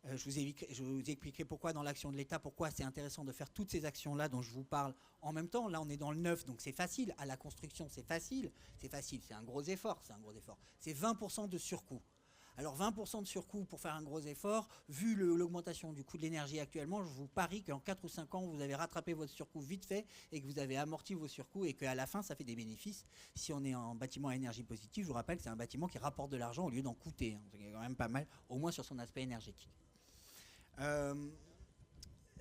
Je vous expliquerai pourquoi dans l'action de l'État, pourquoi c'est intéressant de faire toutes ces actions-là dont je vous parle en même temps. Là, on est dans le neuf, donc c'est facile. À la construction, c'est facile. C'est un gros effort. C'est 20% de surcoût. Alors 20% de surcoût pour faire un gros effort, vu l'augmentation du coût de l'énergie actuellement, je vous parie qu'en 4 ou 5 ans, vous avez rattrapé votre surcoût vite fait et que vous avez amorti vos surcoûts et qu'à la fin, ça fait des bénéfices. Si on est en bâtiment à énergie positive, je vous rappelle que c'est un bâtiment qui rapporte de l'argent au lieu d'en coûter. C'est quand même pas mal, au moins sur son aspect énergétique.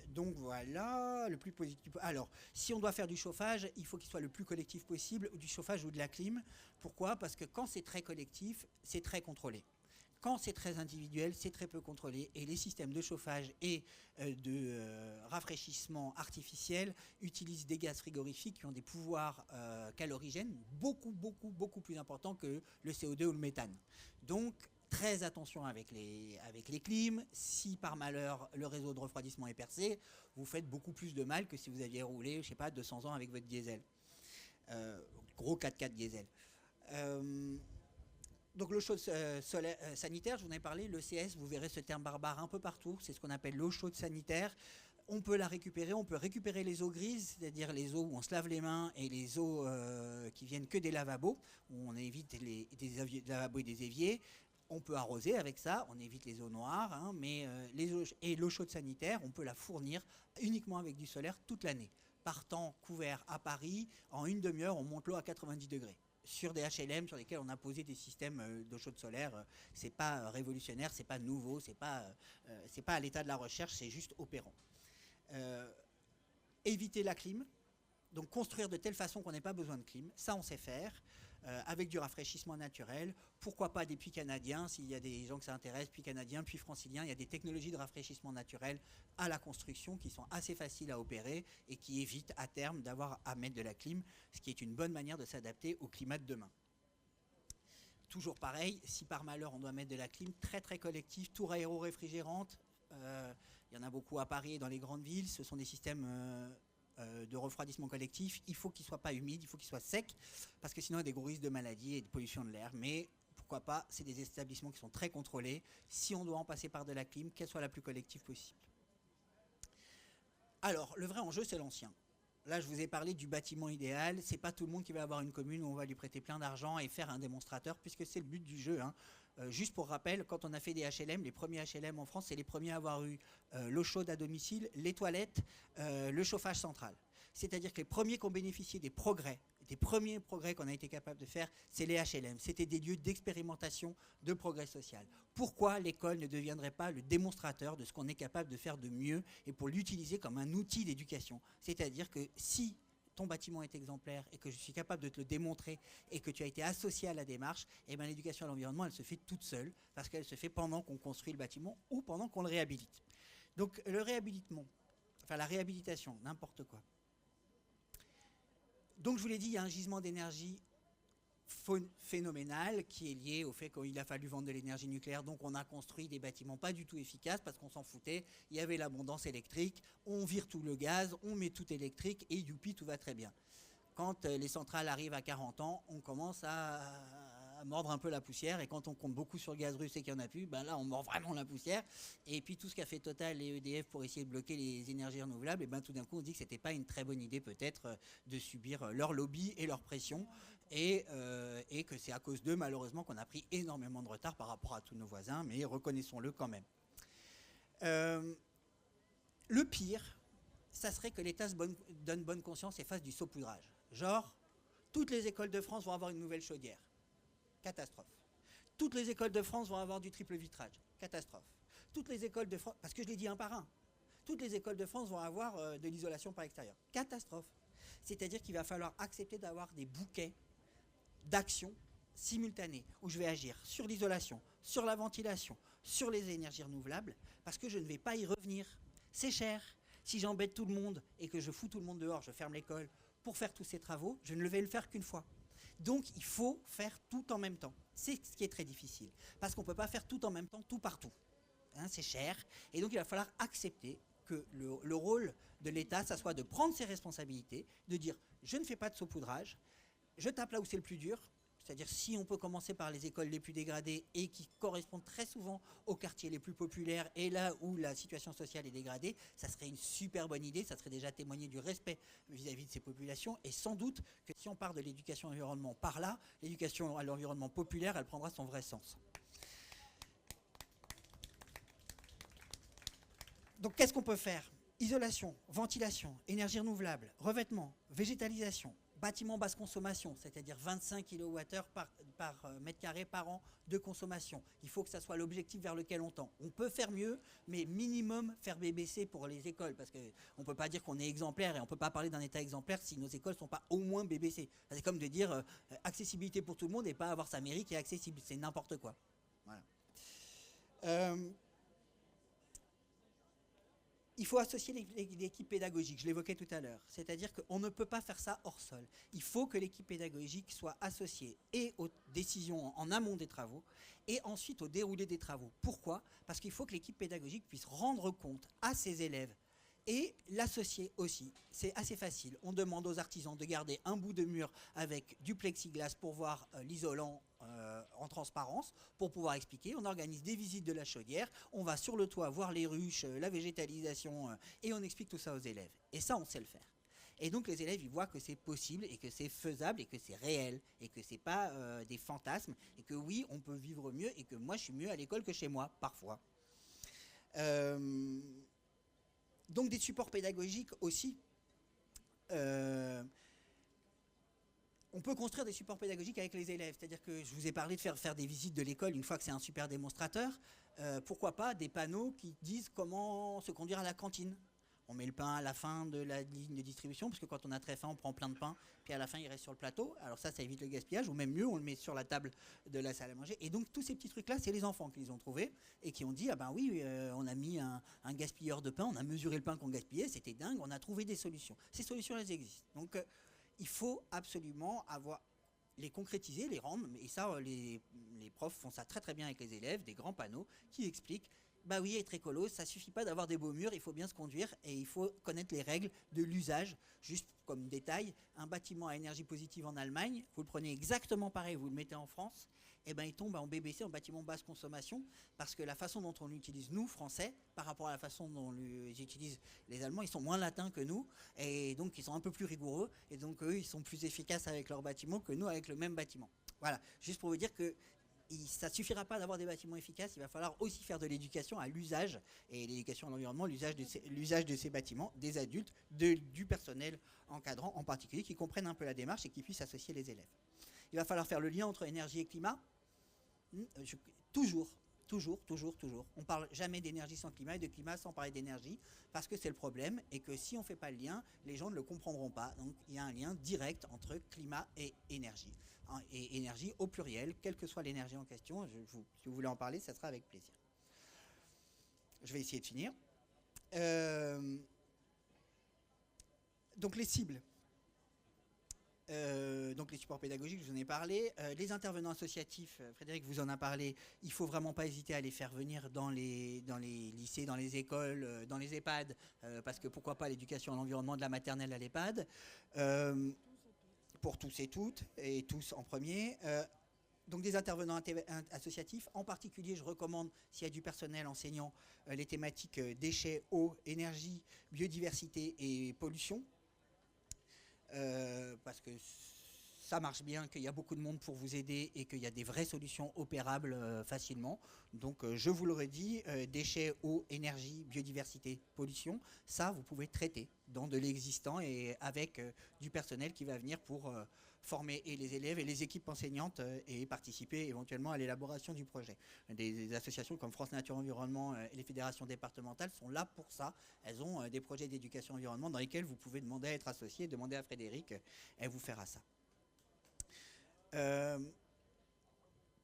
Donc voilà, le plus positif. Alors, si on doit faire du chauffage, il faut qu'il soit le plus collectif possible, du chauffage ou de la clim. Pourquoi ? Parce que quand c'est très collectif, c'est très contrôlé. Quand c'est très individuel, c'est très peu contrôlé. Et les systèmes de chauffage et de rafraîchissement artificiel utilisent des gaz frigorifiques qui ont des pouvoirs calorigènes beaucoup plus importants que le CO2 ou le méthane. Donc, très attention avec les clims. Si par malheur le réseau de refroidissement est percé, vous faites beaucoup plus de mal que si vous aviez roulé, je sais pas, 200 ans avec votre diesel. Gros 4x4 diesel. Donc l'eau chaude sanitaire, je vous en ai parlé, l'ECS, vous verrez ce terme barbare un peu partout, c'est ce qu'on appelle l'eau chaude sanitaire. On peut la récupérer, on peut récupérer les eaux grises, c'est-à-dire les eaux où on se lave les mains et les eaux qui viennent que des lavabos, où on évite des lavabos et des éviers. On peut arroser avec ça, on évite les eaux noires, hein, mais l'eau chaude sanitaire, on peut la fournir uniquement avec du solaire toute l'année. Par temps couvert à Paris, en une demi-heure, on monte l'eau à 90 degrés. Sur des HLM sur lesquels on a posé des systèmes d'eau chaude solaire, c'est pas révolutionnaire, c'est pas nouveau, c'est pas à l'état de la recherche, c'est juste opérant. Éviter la clim, donc construire de telle façon qu'on n'ait pas besoin de clim, ça on sait faire. Avec du rafraîchissement naturel, pourquoi pas des puits canadiens, s'il y a des gens que ça intéresse, puits canadiens, puits franciliens, il y a des technologies de rafraîchissement naturel à la construction qui sont assez faciles à opérer et qui évitent à terme d'avoir à mettre de la clim, ce qui est une bonne manière de s'adapter au climat de demain. Toujours pareil, si par malheur on doit mettre de la clim, très collective, tour aéro-réfrigérante, il y en a beaucoup à Paris et dans les grandes villes, ce sont des systèmes de refroidissement collectif. Il faut qu'il ne soit pas humide, il faut qu'il soit sec, parce que sinon il y a des gros risques de maladies et de pollution de l'air. Mais pourquoi pas, c'est des établissements qui sont très contrôlés. Si on doit en passer par de la clim, qu'elle soit la plus collective possible. Alors, le vrai enjeu, c'est l'ancien. Là, je vous ai parlé du bâtiment idéal. C'est pas tout le monde qui va avoir une commune où on va lui prêter plein d'argent et faire un démonstrateur, puisque c'est le but du jeu, hein. Juste pour rappel, quand on a fait des HLM, les premiers HLM en France, c'est les premiers à avoir eu l'eau chaude à domicile, les toilettes, le chauffage central. C'est-à-dire que les premiers qui ont bénéficié des premiers progrès qu'on a été capable de faire, c'est les HLM. C'était des lieux d'expérimentation de progrès social. Pourquoi l'école ne deviendrait pas le démonstrateur de ce qu'on est capable de faire de mieux et pour l'utiliser comme un outil d'éducation? C'est-à-dire que si ton bâtiment est exemplaire et que je suis capable de te le démontrer et que tu as été associé à la démarche, eh ben, l'éducation à l'environnement, elle se fait toute seule parce qu'elle se fait pendant qu'on construit le bâtiment ou pendant qu'on le réhabilite. Donc le réhabilitement, enfin la réhabilitation, n'importe quoi. Donc je vous l'ai dit, il y a un gisement d'énergie phénoménal qui est lié au fait qu'il a fallu vendre de l'énergie nucléaire, donc on a construit des bâtiments pas du tout efficaces parce qu'on s'en foutait, il y avait l'abondance électrique, on vire tout le gaz, on met tout électrique et youpi, tout va très bien. Quand les centrales arrivent à 40 ans, on commence à mordre un peu la poussière, et quand on compte beaucoup sur le gaz russe et qu'il n'y en a plus, ben là on mord vraiment la poussière, et puis tout ce qu'a fait Total et EDF pour essayer de bloquer les énergies renouvelables, et ben tout d'un coup on se dit que c'était pas une très bonne idée peut-être de subir leur lobby et leur pression, et que c'est à cause d'eux malheureusement qu'on a pris énormément de retard par rapport à tous nos voisins, mais reconnaissons-le quand même. Le pire, ça serait que l'État se donne bonne conscience et fasse du saupoudrage. Genre, toutes les écoles de France vont avoir une nouvelle chaudière. Catastrophe. Toutes les écoles de France vont avoir du triple vitrage. Catastrophe. Toutes les écoles de France, parce que je l'ai dit un par un, toutes les écoles de France vont avoir de l'isolation par extérieur. Catastrophe. C'est-à-dire qu'il va falloir accepter d'avoir des bouquets d'actions simultanées où je vais agir sur l'isolation, sur la ventilation, sur les énergies renouvelables, parce que je ne vais pas y revenir. C'est cher. Si j'embête tout le monde et que je fous tout le monde dehors, je ferme l'école pour faire tous ces travaux, je ne vais le faire qu'une fois. Donc il faut faire tout en même temps. C'est ce qui est très difficile, parce qu'on ne peut pas faire tout en même temps, tout partout. Hein, c'est cher, et donc il va falloir accepter que le rôle de l'État, ça soit de prendre ses responsabilités, de dire je ne fais pas de saupoudrage, je tape là où c'est le plus dur, C'est-à-dire si on peut commencer par les écoles les plus dégradées et qui correspondent très souvent aux quartiers les plus populaires et là où la situation sociale est dégradée, ça serait une super bonne idée, ça serait déjà témoigner du respect vis-à-vis de ces populations et sans doute que si on part de l'éducation à l'environnement par là, l'éducation à l'environnement populaire, elle prendra son vrai sens. Donc qu'est-ce qu'on peut faire? Isolation, ventilation, énergie renouvelable, revêtement, végétalisation, bâtiment basse consommation, c'est-à-dire 25 kWh par mètre carré par an de consommation. Il faut que ça soit l'objectif vers lequel on tend. On peut faire mieux, mais minimum faire BBC pour les écoles, parce qu'on ne peut pas dire qu'on est exemplaire et on ne peut pas parler d'un état exemplaire si nos écoles ne sont pas au moins BBC. C'est comme de dire accessibilité pour tout le monde et pas avoir sa mairie qui est accessible. C'est n'importe quoi. Voilà. Il faut associer l'équipe pédagogique, je l'évoquais tout à l'heure. C'est-à-dire qu'on ne peut pas faire ça hors sol. Il faut que l'équipe pédagogique soit associée et aux décisions en amont des travaux et ensuite au déroulé des travaux. Pourquoi? Parce qu'il faut que l'équipe pédagogique puisse rendre compte à ses élèves et l'associer aussi. C'est assez facile. On demande aux artisans de garder un bout de mur avec du plexiglas pour voir l'isolant en transparence, pour pouvoir expliquer. On organise des visites de la chaudière, on va sur le toit voir les ruches, la végétalisation, et on explique tout ça aux élèves. Et ça, on sait le faire. Et donc les élèves, ils voient que c'est possible et que c'est faisable et que c'est réel et que c'est pas des fantasmes et que oui, on peut vivre mieux et que moi, je suis mieux à l'école que chez moi, parfois. Donc des supports pédagogiques aussi. On peut construire des supports pédagogiques avec les élèves. C'est-à-dire que je vous ai parlé de faire des visites de l'école une fois que c'est un super démonstrateur. Pourquoi pas des panneaux qui disent comment se conduire à la cantine. On met le pain à la fin de la ligne de distribution, parce que quand on a très faim, on prend plein de pain, puis à la fin, il reste sur le plateau. Alors ça évite le gaspillage, ou même mieux, on le met sur la table de la salle à manger. Et donc, tous ces petits trucs-là, c'est les enfants qui les ont trouvés et qui ont dit, ah ben oui, on a mis un gaspilleur de pain, on a mesuré le pain qu'on gaspillait, c'était dingue, on a trouvé des solutions. Ces solutions, elles existent. Donc, il faut absolument les concrétiser, les rendre, et ça, les profs font ça très très bien avec les élèves, des grands panneaux qui expliquent, bah oui, être écolo, ça suffit pas d'avoir des beaux murs, il faut bien se conduire et il faut connaître les règles de l'usage. Juste comme détail, un bâtiment à énergie positive en Allemagne, vous le prenez exactement pareil, vous le mettez en France, et ben il tombe en BBC, en bâtiment basse consommation, parce que la façon dont on l'utilise nous, Français, par rapport à la façon dont les utilisent les Allemands, ils sont moins latins que nous, et donc ils sont un peu plus rigoureux, et donc eux, ils sont plus efficaces avec leur bâtiment que nous avec le même bâtiment. Voilà, juste pour vous dire que ça ne suffira pas d'avoir des bâtiments efficaces, il va falloir aussi faire de l'éducation à l'usage, et l'éducation à l'environnement, l'usage de ces bâtiments, des adultes, du personnel encadrant en particulier, qui comprennent un peu la démarche et qui puissent associer les élèves. Il va falloir faire le lien entre énergie et climat. Toujours. On ne parle jamais d'énergie sans climat et de climat sans parler d'énergie, parce que c'est le problème, et que si on ne fait pas le lien, les gens ne le comprendront pas. Donc il y a un lien direct entre climat et énergie. Et énergie au pluriel, quelle que soit l'énergie en question. Si vous voulez en parler, ça sera avec plaisir. Je vais essayer de finir. Donc les cibles. Donc les supports pédagogiques, je vous en ai parlé. Les intervenants associatifs, Frédéric vous en a parlé, il ne faut vraiment pas hésiter à les faire venir dans les lycées, dans les écoles, dans les EHPAD, parce que pourquoi pas l'éducation à l'environnement de la maternelle à l'EHPAD, pour tous et toutes, et tous en premier. Donc des intervenants associatifs, en particulier je recommande, s'il y a du personnel enseignant, les thématiques déchets, eau, énergie, biodiversité et pollution. Parce que ça marche bien, qu'il y a beaucoup de monde pour vous aider et qu'il y a des vraies solutions opérables facilement. Donc je vous l'aurais dit, déchets, eau, énergie, biodiversité, pollution, ça vous pouvez traiter dans de l'existant et avec du personnel qui va venir pour former et les élèves et les équipes enseignantes et participer éventuellement à l'élaboration du projet. Des associations comme France Nature Environnement et les fédérations départementales sont là pour ça. Elles ont des projets d'éducation environnement dans lesquels vous pouvez demander à être associé, demander à Frédéric, elle vous fera ça.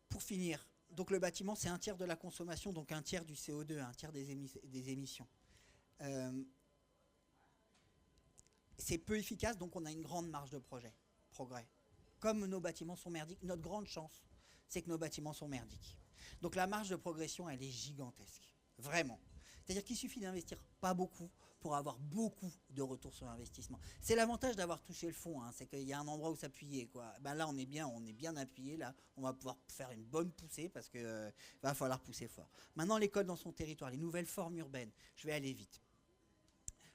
Pour finir, donc le bâtiment c'est 1/3 de la consommation, donc 1/3 du CO2, 1/3 des émissions. C'est peu efficace, donc on a une grande marge de progrès. Comme nos bâtiments sont merdiques, notre grande chance, c'est que nos bâtiments sont merdiques. Donc la marge de progression, elle est gigantesque, vraiment. C'est-à-dire qu'il suffit d'investir pas beaucoup pour avoir beaucoup de retour sur investissement. C'est l'avantage d'avoir touché le fond, hein, c'est qu'il y a un endroit où s'appuyer, quoi. Ben là, on est bien appuyé, là, on va pouvoir faire une bonne poussée parce que va falloir pousser fort. Maintenant, l'école dans son territoire, les nouvelles formes urbaines, je vais aller vite.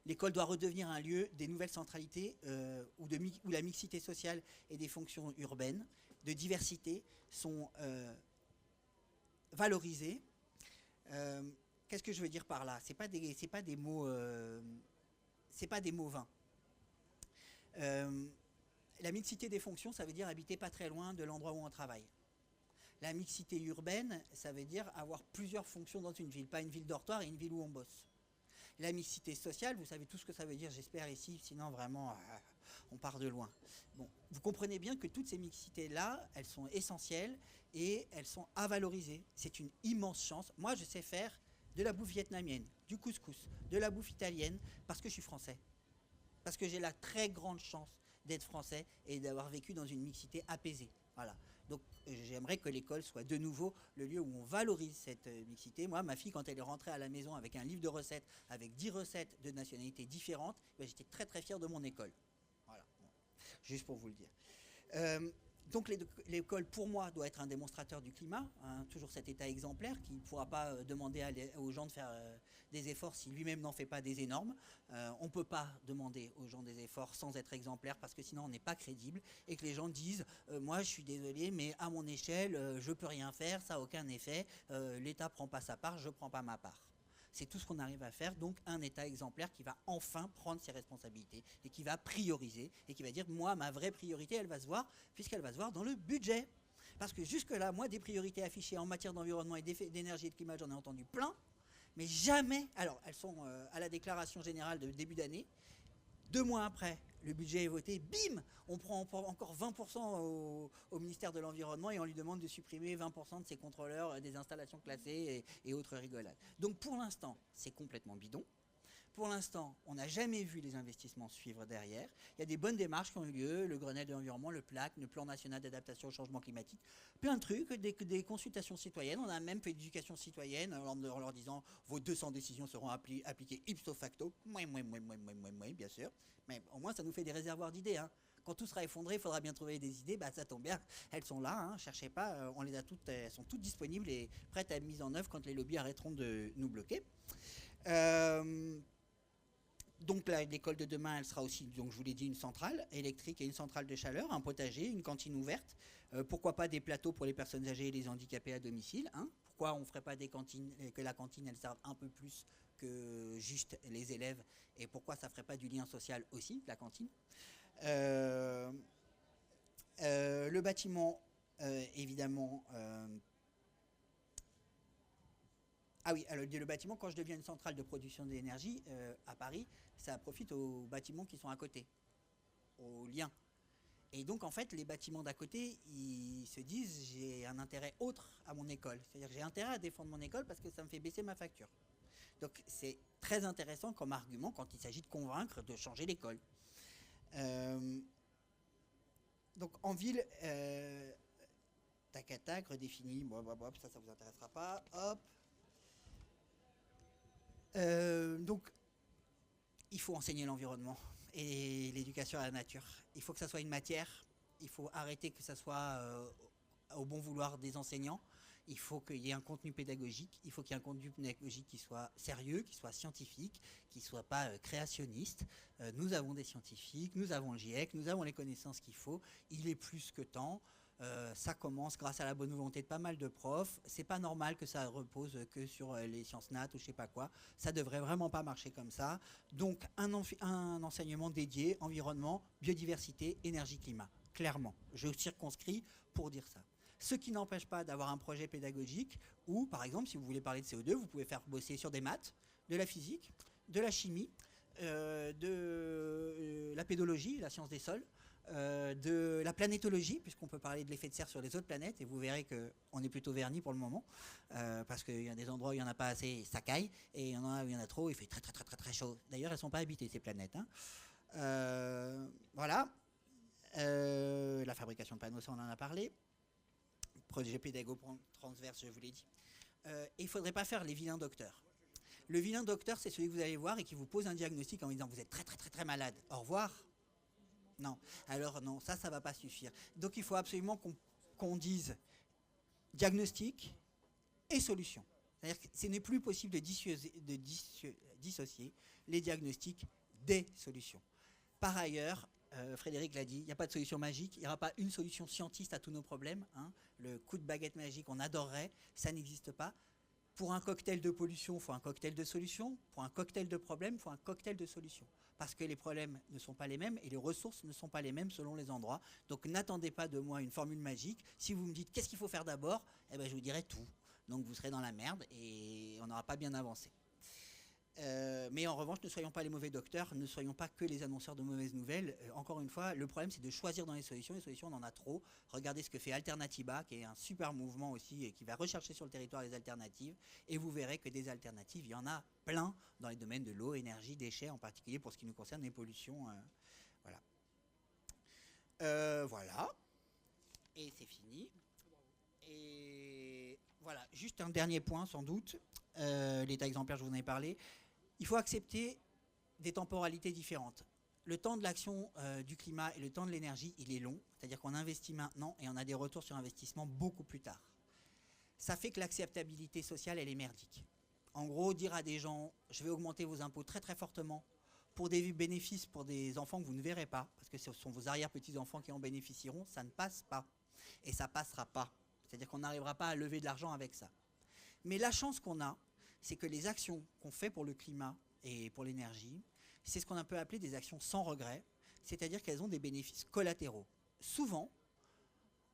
L'école doit redevenir un lieu des nouvelles centralités où la mixité sociale et des fonctions urbaines de diversité sont valorisées. Qu'est-ce que je veux dire par là? C'est pas des mots vains. La mixité des fonctions, ça veut dire habiter pas très loin de l'endroit où on travaille. La mixité urbaine, ça veut dire avoir plusieurs fonctions dans une ville, pas une ville dortoir et une ville où on bosse. La mixité sociale, vous savez tout ce que ça veut dire, j'espère, ici, sinon vraiment, on part de loin. Bon, vous comprenez bien que toutes ces mixités-là, elles sont essentielles et elles sont à valoriser. C'est une immense chance. Moi, je sais faire de la bouffe vietnamienne, du couscous, de la bouffe italienne, parce que je suis français. Parce que j'ai la très grande chance d'être français et d'avoir vécu dans une mixité apaisée. Voilà. Donc j'aimerais que l'école soit de nouveau le lieu où on valorise cette mixité. Moi, ma fille, quand elle est rentrée à la maison avec un livre de recettes, avec 10 recettes de nationalités différentes, ben, j'étais très très fier de mon école. Voilà, bon. Juste pour vous le dire. Donc l'école, pour moi, doit être un démonstrateur du climat, hein, toujours cet état exemplaire qui ne pourra pas demander aux gens de faire des efforts si lui-même n'en fait pas des énormes. On ne peut pas demander aux gens des efforts sans être exemplaire parce que sinon on n'est pas crédible et que les gens disent moi je suis désolé mais à mon échelle je ne peux rien faire, ça n'a aucun effet, l'État ne prend pas sa part, je ne prends pas ma part. C'est tout ce qu'on arrive à faire, donc un État exemplaire qui va enfin prendre ses responsabilités et qui va prioriser et qui va dire moi ma vraie priorité elle va se voir puisqu'elle va se voir dans le budget. Parce que jusque-là, moi des priorités affichées en matière d'environnement et d'énergie et de climat j'en ai entendu plein, mais jamais, alors elles sont à la déclaration générale de début d'année, 2 mois après, le budget est voté, bim, on prend encore 20% au ministère de l'Environnement et on lui demande de supprimer 20% de ses contrôleurs des installations classées et autres rigolades. Donc pour l'instant, c'est complètement bidon. Pour l'instant, on n'a jamais vu les investissements suivre derrière. Il y a des bonnes démarches qui ont eu lieu, le Grenelle de l'environnement, le PLAC, le Plan national d'adaptation au changement climatique, plein de trucs, des consultations citoyennes. On a même fait d'éducation citoyenne en leur disant vos 200 décisions seront appliquées ipso facto. Moi, bien sûr. Mais au moins, ça nous fait des réservoirs d'idées. Hein. Quand tout sera effondré, il faudra bien trouver des idées. Bah, ça tombe bien, elles sont là. Hein, cherchez pas, on les a toutes, elles sont toutes disponibles et prêtes à être mises en œuvre quand les lobbies arrêteront de nous bloquer. Donc l'école de demain, elle sera aussi, donc je vous l'ai dit, une centrale électrique et une centrale de chaleur, un potager, une cantine ouverte. Pourquoi pas des plateaux pour les personnes âgées et les handicapés à domicile, hein. Pourquoi on ne ferait pas des cantines, que la cantine, elle serve un peu plus que juste les élèves. Et pourquoi ça ne ferait pas du lien social aussi, la cantine. Le bâtiment, évidemment... Ah oui, alors le bâtiment, quand je deviens une centrale de production d'énergie à Paris, ça profite aux bâtiments qui sont à côté, aux liens. Et donc, en fait, les bâtiments d'à côté, ils se disent, j'ai un intérêt autre à mon école. C'est-à-dire que j'ai intérêt à défendre mon école parce que ça me fait baisser ma facture. Donc, c'est très intéressant comme argument quand il s'agit de convaincre de changer l'école. Donc, en ville, tac à tac, redéfini, ça vous intéressera pas, hop. Donc, il faut enseigner l'environnement et l'éducation à la nature. Il faut que ça soit une matière. Il faut arrêter que ça soit au bon vouloir des enseignants. Il faut qu'il y ait un contenu pédagogique. Il faut qu'il y ait un contenu pédagogique qui soit sérieux, qui soit scientifique, qui ne soit pas créationniste. Nous avons des scientifiques, nous avons le GIEC, nous avons les connaissances qu'il faut. Il est plus que temps. Ça commence grâce à la bonne volonté de pas mal de profs. C'est pas normal que ça repose que sur les sciences nat ou je sais pas quoi. Ça devrait vraiment pas marcher comme ça. Donc un enseignement dédié environnement, biodiversité, énergie, climat. Clairement, je circonscris pour dire ça. Ce qui n'empêche pas d'avoir un projet pédagogique où, par exemple, si vous voulez parler de CO2, vous pouvez faire bosser sur des maths, de la physique, de la chimie, de la pédologie, la science des sols, de la planétologie, puisqu'on peut parler de l'effet de serre sur les autres planètes, et vous verrez qu'on est plutôt vernis pour le moment, parce qu'il y a des endroits où il n'y en a pas assez, ça caille, et il y en a où il y en a trop, il fait très très très très très chaud. D'ailleurs, elles ne sont pas habitées, ces planètes. Hein. Voilà. La fabrication de panneaux, ça on en a parlé. Projet pédago transverse, je vous l'ai dit. Et il ne faudrait pas faire les vilains docteurs. Le vilain docteur, c'est celui que vous allez voir et qui vous pose un diagnostic en vous disant vous êtes très très très très malade. Au revoir. Non. Alors non, ça va pas suffire. Donc il faut absolument qu'on dise diagnostic et solution. C'est-à-dire que ce n'est plus possible de dissocier les diagnostics des solutions. Par ailleurs, Frédéric l'a dit, il n'y a pas de solution magique, il n'y aura pas une solution scientiste à tous nos problèmes. Hein. Le coup de baguette magique, on adorerait, ça n'existe pas. Pour un cocktail de pollution, il faut un cocktail de solutions. Pour un cocktail de problèmes, il faut un cocktail de solutions. Parce que les problèmes ne sont pas les mêmes et les ressources ne sont pas les mêmes selon les endroits. Donc n'attendez pas de moi une formule magique. Si vous me dites qu'est-ce qu'il faut faire d'abord, eh ben, je vous dirai tout. Donc vous serez dans la merde et on n'aura pas bien avancé. Mais en revanche, ne soyons pas les mauvais docteurs, ne soyons pas que les annonceurs de mauvaises nouvelles. Encore une fois, le problème c'est de choisir dans les solutions. Les solutions, on en a trop. Regardez ce que fait Alternativa, qui est un super mouvement aussi et qui va rechercher sur le territoire les alternatives. Et vous verrez que des alternatives, il y en a plein dans les domaines de l'eau, énergie, déchets, en particulier pour ce qui nous concerne les pollutions. Voilà. Voilà. Et c'est fini. Et voilà, juste un dernier point sans doute. L'état exemplaire, je vous en ai parlé. Il faut accepter des temporalités différentes. Le temps de l'action du climat et le temps de l'énergie, il est long. C'est-à-dire qu'on investit maintenant et on a des retours sur investissement beaucoup plus tard. Ça fait que l'acceptabilité sociale, elle est merdique. En gros, dire à des gens, je vais augmenter vos impôts très très fortement pour des bénéfices pour des enfants que vous ne verrez pas, parce que ce sont vos arrière-petits-enfants qui en bénéficieront, ça ne passe pas. Et ça ne passera pas. C'est-à-dire qu'on n'arrivera pas à lever de l'argent avec ça. Mais la chance qu'on a, c'est que les actions qu'on fait pour le climat et pour l'énergie, c'est ce qu'on peut appeler des actions sans regret, c'est-à-dire qu'elles ont des bénéfices collatéraux. Souvent,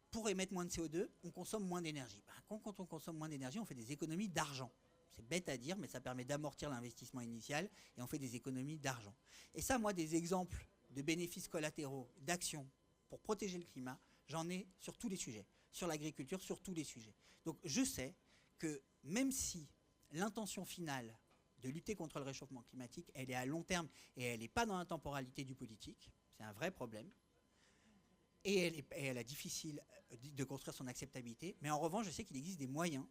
pour émettre moins de CO2, on consomme moins d'énergie. Quand on consomme moins d'énergie, on fait des économies d'argent. C'est bête à dire, mais ça permet d'amortir l'investissement initial et on fait des économies d'argent. Et ça, moi, des exemples de bénéfices collatéraux, d'actions pour protéger le climat, j'en ai sur tous les sujets, sur l'agriculture, sur tous les sujets. Donc je sais que même si l'intention finale de lutter contre le réchauffement climatique, elle est à long terme et elle n'est pas dans la temporalité du politique, c'est un vrai problème, et elle est difficile de construire son acceptabilité, mais en revanche, je sais qu'il existe des moyens,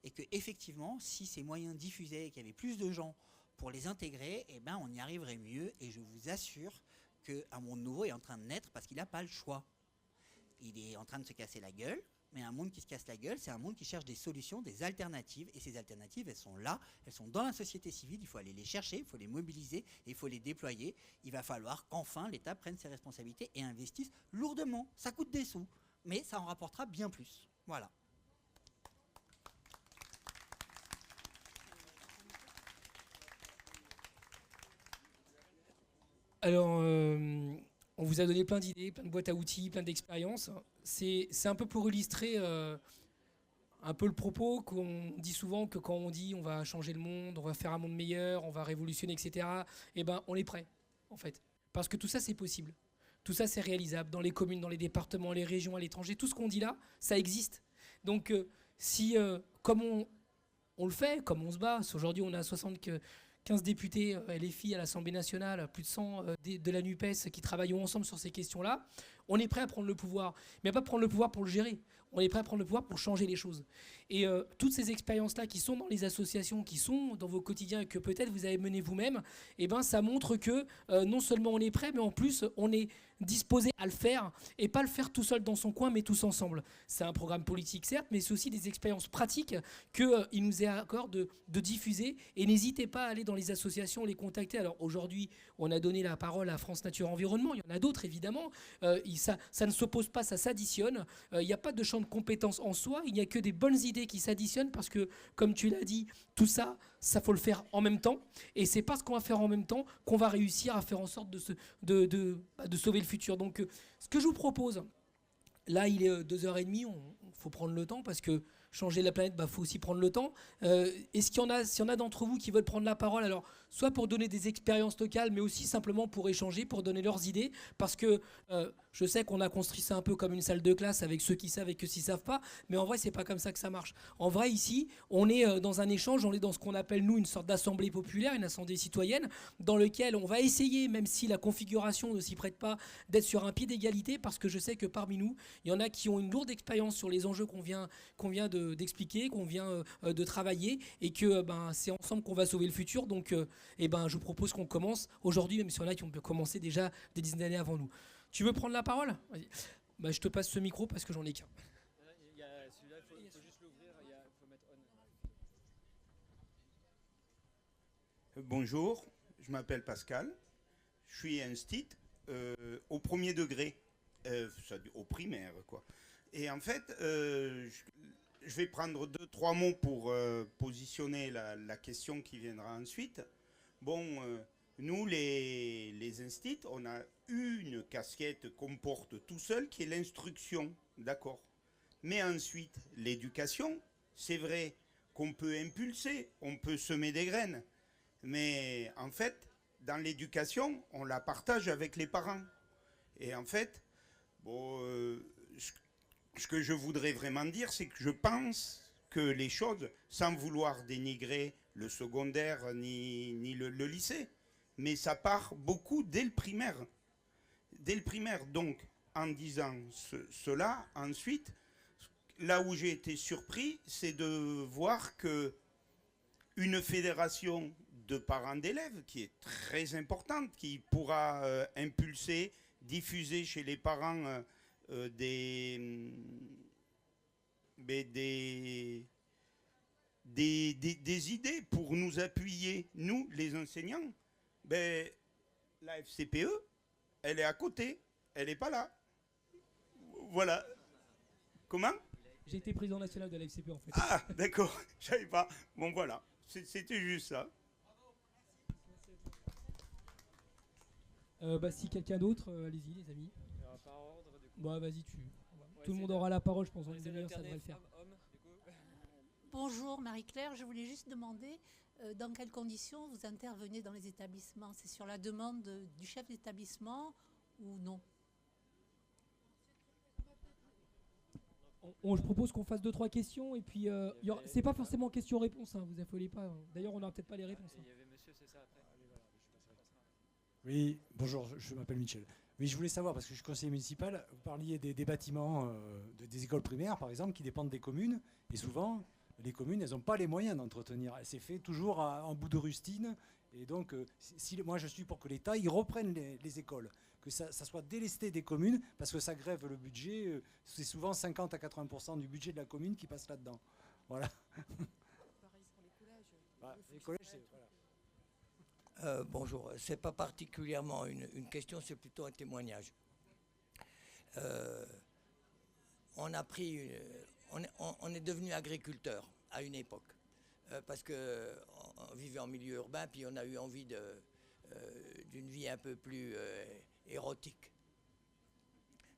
et qu'effectivement, si ces moyens diffusaient et qu'il y avait plus de gens pour les intégrer, eh ben, on y arriverait mieux, et je vous assure qu'un monde nouveau est en train de naître parce qu'il n'a pas le choix. Il est en train de se casser la gueule, mais un monde qui se casse la gueule, c'est un monde qui cherche des solutions, des alternatives, et ces alternatives, elles sont là, elles sont dans la société civile, il faut aller les chercher, il faut les mobiliser, et il faut les déployer. Il va falloir qu'enfin l'État prenne ses responsabilités et investisse lourdement. Ça coûte des sous, mais ça en rapportera bien plus. Voilà. Alors, on vous a donné plein d'idées, plein de boîtes à outils, plein d'expériences. C'est un peu pour illustrer un peu le propos qu'on dit souvent, que quand on dit on va changer le monde, on va faire un monde meilleur, on va révolutionner, etc., eh ben, on est prêt, en fait. Parce que tout ça, c'est possible. Tout ça, c'est réalisable dans les communes, dans les départements, les régions, à l'étranger. Tout ce qu'on dit là, ça existe. Donc, si, comme on le fait, comme on se bat, aujourd'hui, on a 15 députés LFI à l'Assemblée nationale, plus de 100 de la NUPES qui travaillent ensemble sur ces questions-là, on est prêt à prendre le pouvoir. Mais pas prendre le pouvoir pour le gérer. On est prêt à prendre le pouvoir pour changer les choses. Et toutes ces expériences-là qui sont dans les associations, qui sont dans vos quotidiens et que peut-être vous avez mené vous-même, eh ben, ça montre que non seulement on est prêt, mais en plus on est disposé à le faire et pas le faire tout seul dans son coin, mais tous ensemble. C'est un programme politique, certes, mais c'est aussi des expériences pratiques qu'il nous est à accord de diffuser. Et n'hésitez pas à aller dans les associations, les contacter. Alors aujourd'hui, on a donné la parole à France Nature Environnement. Il y en a d'autres, évidemment. Ça ne s'oppose pas, ça s'additionne. Il n'y a pas de champ de compétences en soi. Il n'y a que des bonnes idées qui s'additionnent parce que, comme tu l'as dit, tout ça, ça faut le faire en même temps. Et c'est parce qu'on va faire en même temps qu'on va réussir à faire en sorte de sauver le futur. Donc, ce que je vous propose, là, il est 2h30, il faut prendre le temps parce que changer la planète, faut aussi prendre le temps. Est-ce qu'il y en a d'entre vous qui veulent prendre la parole, alors soit pour donner des expériences locales, mais aussi simplement pour échanger, pour donner leurs idées, parce que Je sais qu'on a construit ça un peu comme une salle de classe avec ceux qui savent et ceux qui ne savent pas, mais en vrai, c'est pas comme ça que ça marche. En vrai, ici, on est dans un échange, on est dans ce qu'on appelle, nous, une sorte d'assemblée populaire, une assemblée citoyenne, dans lequel on va essayer, même si la configuration ne s'y prête pas, d'être sur un pied d'égalité, parce que je sais que parmi nous, il y en a qui ont une lourde expérience sur les enjeux qu'on vient d'expliquer, qu'on vient de travailler, et que c'est ensemble qu'on va sauver le futur. Donc, je vous propose qu'on commence aujourd'hui, même si on a qui ont commencé déjà des dizaines d'années avant nous. Tu veux prendre la parole? Vas-y. Je te passe ce micro parce que j'en ai qu'un. Celui-là, il faut juste l'ouvrir, il faut mettre on. Bonjour, je m'appelle Pascal, je suis instit au premier degré, au primaire quoi. Et en fait, je vais prendre 2-3 mots pour positionner la question qui viendra ensuite. Bon, nous les instits, on a une casquette qu'on porte tout seul qui est l'instruction, d'accord. Mais ensuite, l'éducation, c'est vrai qu'on peut impulser, on peut semer des graines. Mais en fait, dans l'éducation, on la partage avec les parents. Et en fait, ce que je voudrais vraiment dire, c'est que je pense que les choses, sans vouloir dénigrer le secondaire ni le lycée, mais ça part beaucoup dès le primaire. Dès le primaire, donc, en disant cela, ensuite, là où j'ai été surpris, c'est de voir que une fédération de parents d'élèves qui est très importante, qui pourra impulser, diffuser chez les parents des idées pour nous appuyer, nous, les enseignants. La FCPE, elle est à côté, elle n'est pas là. Voilà. Comment? J'ai été président national de la FCP en fait. Ah, d'accord, je savais pas. Bon, voilà, c'était juste ça. Si quelqu'un d'autre, allez-y les amis. Par ordre, du coup. Vas-y, tout le monde aura la parole, je pense. En une demi-heure, ça devrait le faire. Bonjour Marie-Claire, je voulais juste demander dans quelles conditions vous intervenez dans les établissements. C'est sur la demande du chef d'établissement ou non? Je propose qu'on fasse 2-3 questions et puis c'est pas forcément question-réponse, hein, vous affolez pas. D'ailleurs, on n'aura peut-être pas les réponses. Il y avait monsieur, c'est ça après. Oui, bonjour, je m'appelle Michel. Oui, je voulais savoir, parce que je suis conseiller municipal, vous parliez des bâtiments, des écoles primaires, par exemple, qui dépendent des communes. Et souvent, les communes, elles n'ont pas les moyens d'entretenir. C'est fait toujours en bout de rustine. Et donc, moi, je suis pour que l'État, il reprenne les écoles. Que ça soit délesté des communes, parce que ça grève le budget. C'est souvent 50 à 80% du budget de la commune qui passe là-dedans. Voilà. Pareil pour les collèges. Les collèges, c'est... Voilà. Bonjour, c'est pas particulièrement une question, c'est plutôt un témoignage. On est devenu agriculteur à une époque parce que on vivait en milieu urbain, puis on a eu envie d'une vie un peu plus érotique.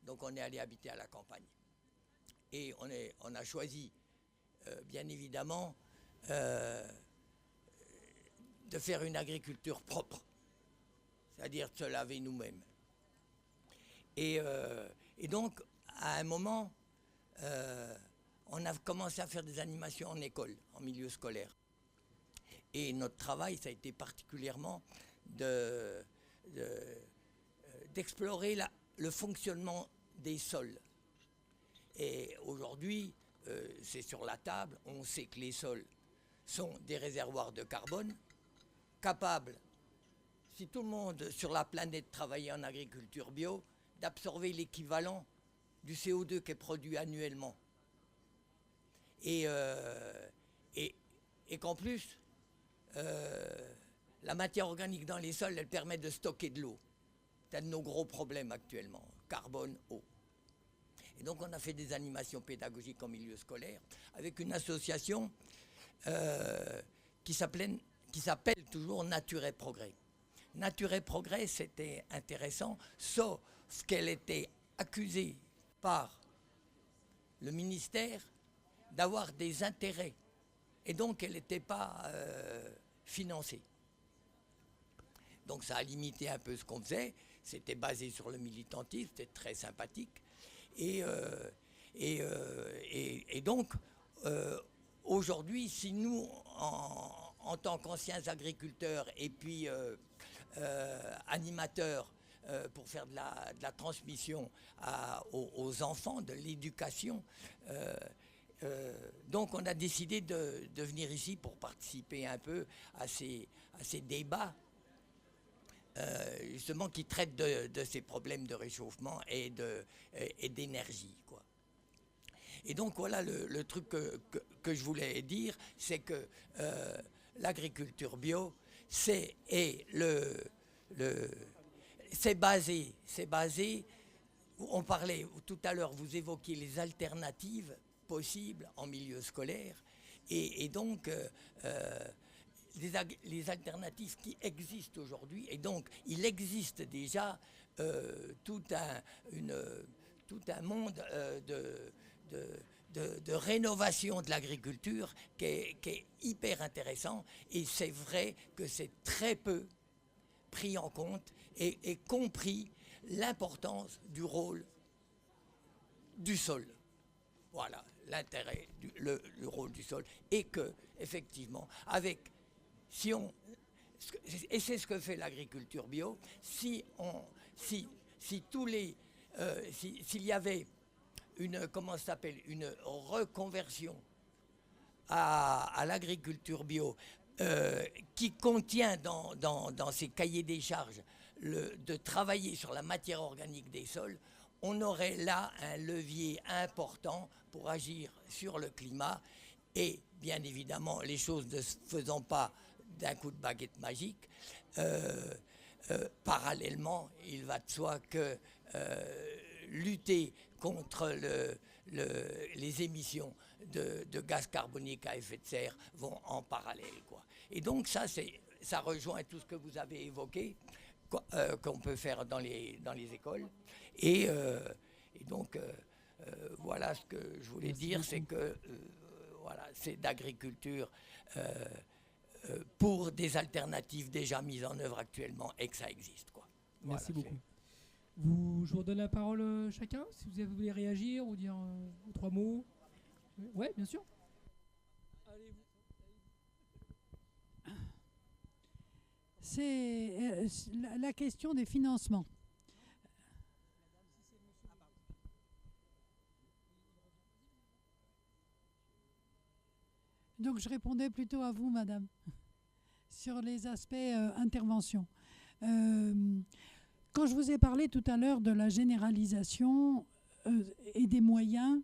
Donc on est allé habiter à la campagne et on a choisi bien évidemment de faire une agriculture propre, c'est-à-dire de se laver nous-mêmes. Et donc, à un moment, on a commencé à faire des animations en école, en milieu scolaire. Et notre travail, ça a été particulièrement d'explorer le fonctionnement des sols. Et aujourd'hui, c'est sur la table, on sait que les sols sont des réservoirs de carbone, capable, si tout le monde sur la planète travaillait en agriculture bio, d'absorber l'équivalent du CO2 qui est produit annuellement. Et qu'en plus, la matière organique dans les sols, elle permet de stocker de l'eau. C'est un de nos gros problèmes actuellement, carbone, eau. Et donc on a fait des animations pédagogiques en milieu scolaire avec une association qui s'appelle toujours Nature et Progrès. Nature et Progrès, c'était intéressant, sauf qu'elle était accusée par le ministère d'avoir des intérêts. Et donc, elle n'était pas financée. Donc, ça a limité un peu ce qu'on faisait. c'était basé sur le militantisme, c'était très sympathique. Et donc, aujourd'hui, si nous, en tant qu'anciens agriculteurs et puis animateurs, pour faire de la transmission aux enfants, de l'éducation, donc on a décidé de venir ici pour participer un peu à ces débats, justement, qui traitent de ces problèmes de réchauffement et d'énergie, quoi. Et donc voilà le truc que je voulais dire, c'est que l'agriculture bio, c'est basé, on parlait tout à l'heure, vous évoquiez les alternatives possibles en milieu scolaire, et donc les alternatives qui existent aujourd'hui, et donc il existe déjà tout un monde de rénovation de l'agriculture qui est hyper intéressant, et c'est vrai que c'est très peu pris en compte et compris l'importance du rôle du sol. Voilà, l'intérêt, le rôle du sol, et que, effectivement, et c'est ce que fait l'agriculture bio, s'il y avait une reconversion à l'agriculture bio, qui contient dans ses cahiers des charges de travailler sur la matière organique des sols, on aurait là un levier important pour agir sur le climat. Et bien évidemment, les choses ne se faisant pas d'un coup de baguette magique, parallèlement, il va de soi que lutter contre les émissions de gaz carbonique à effet de serre vont en parallèle, quoi. Et donc ça rejoint tout ce que vous avez évoqué, qu'on peut faire dans les écoles. Et donc voilà ce que je voulais dire, c'est que voilà, c'est d'agriculture pour des alternatives déjà mises en œuvre actuellement, et que ça existe, quoi. Merci Voilà, beaucoup. Je vous redonne la parole chacun, si vous voulez réagir ou dire 3 mots. Oui, bien sûr. C'est la question des financements. Donc je répondais plutôt à vous, madame, sur les aspects intervention. Quand je vous ai parlé tout à l'heure de la généralisation et des moyens,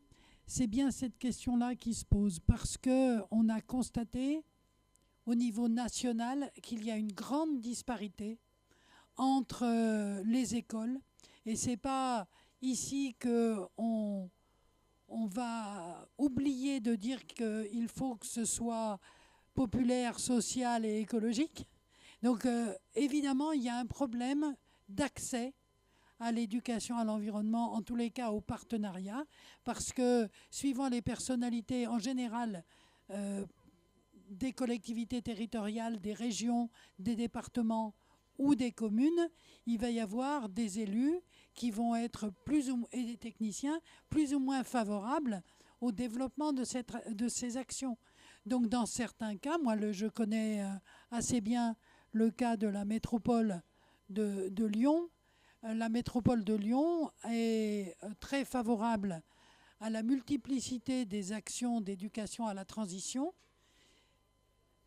c'est bien cette question-là qui se pose, parce qu'on a constaté au niveau national qu'il y a une grande disparité entre les écoles, et ce n'est pas ici qu'on va oublier de dire qu'il faut que ce soit populaire, social et écologique. Donc évidemment, il y a un problème d'accès à l'éducation à l'environnement, en tous les cas au partenariat, parce que suivant les personnalités en général des collectivités territoriales, des régions, des départements ou des communes, il va y avoir des élus qui vont être et des techniciens plus ou moins favorables au développement de ces actions. Donc dans certains cas, moi je connais assez bien le cas de la métropole de Lyon. La métropole de Lyon est très favorable à la multiplicité des actions d'éducation à la transition,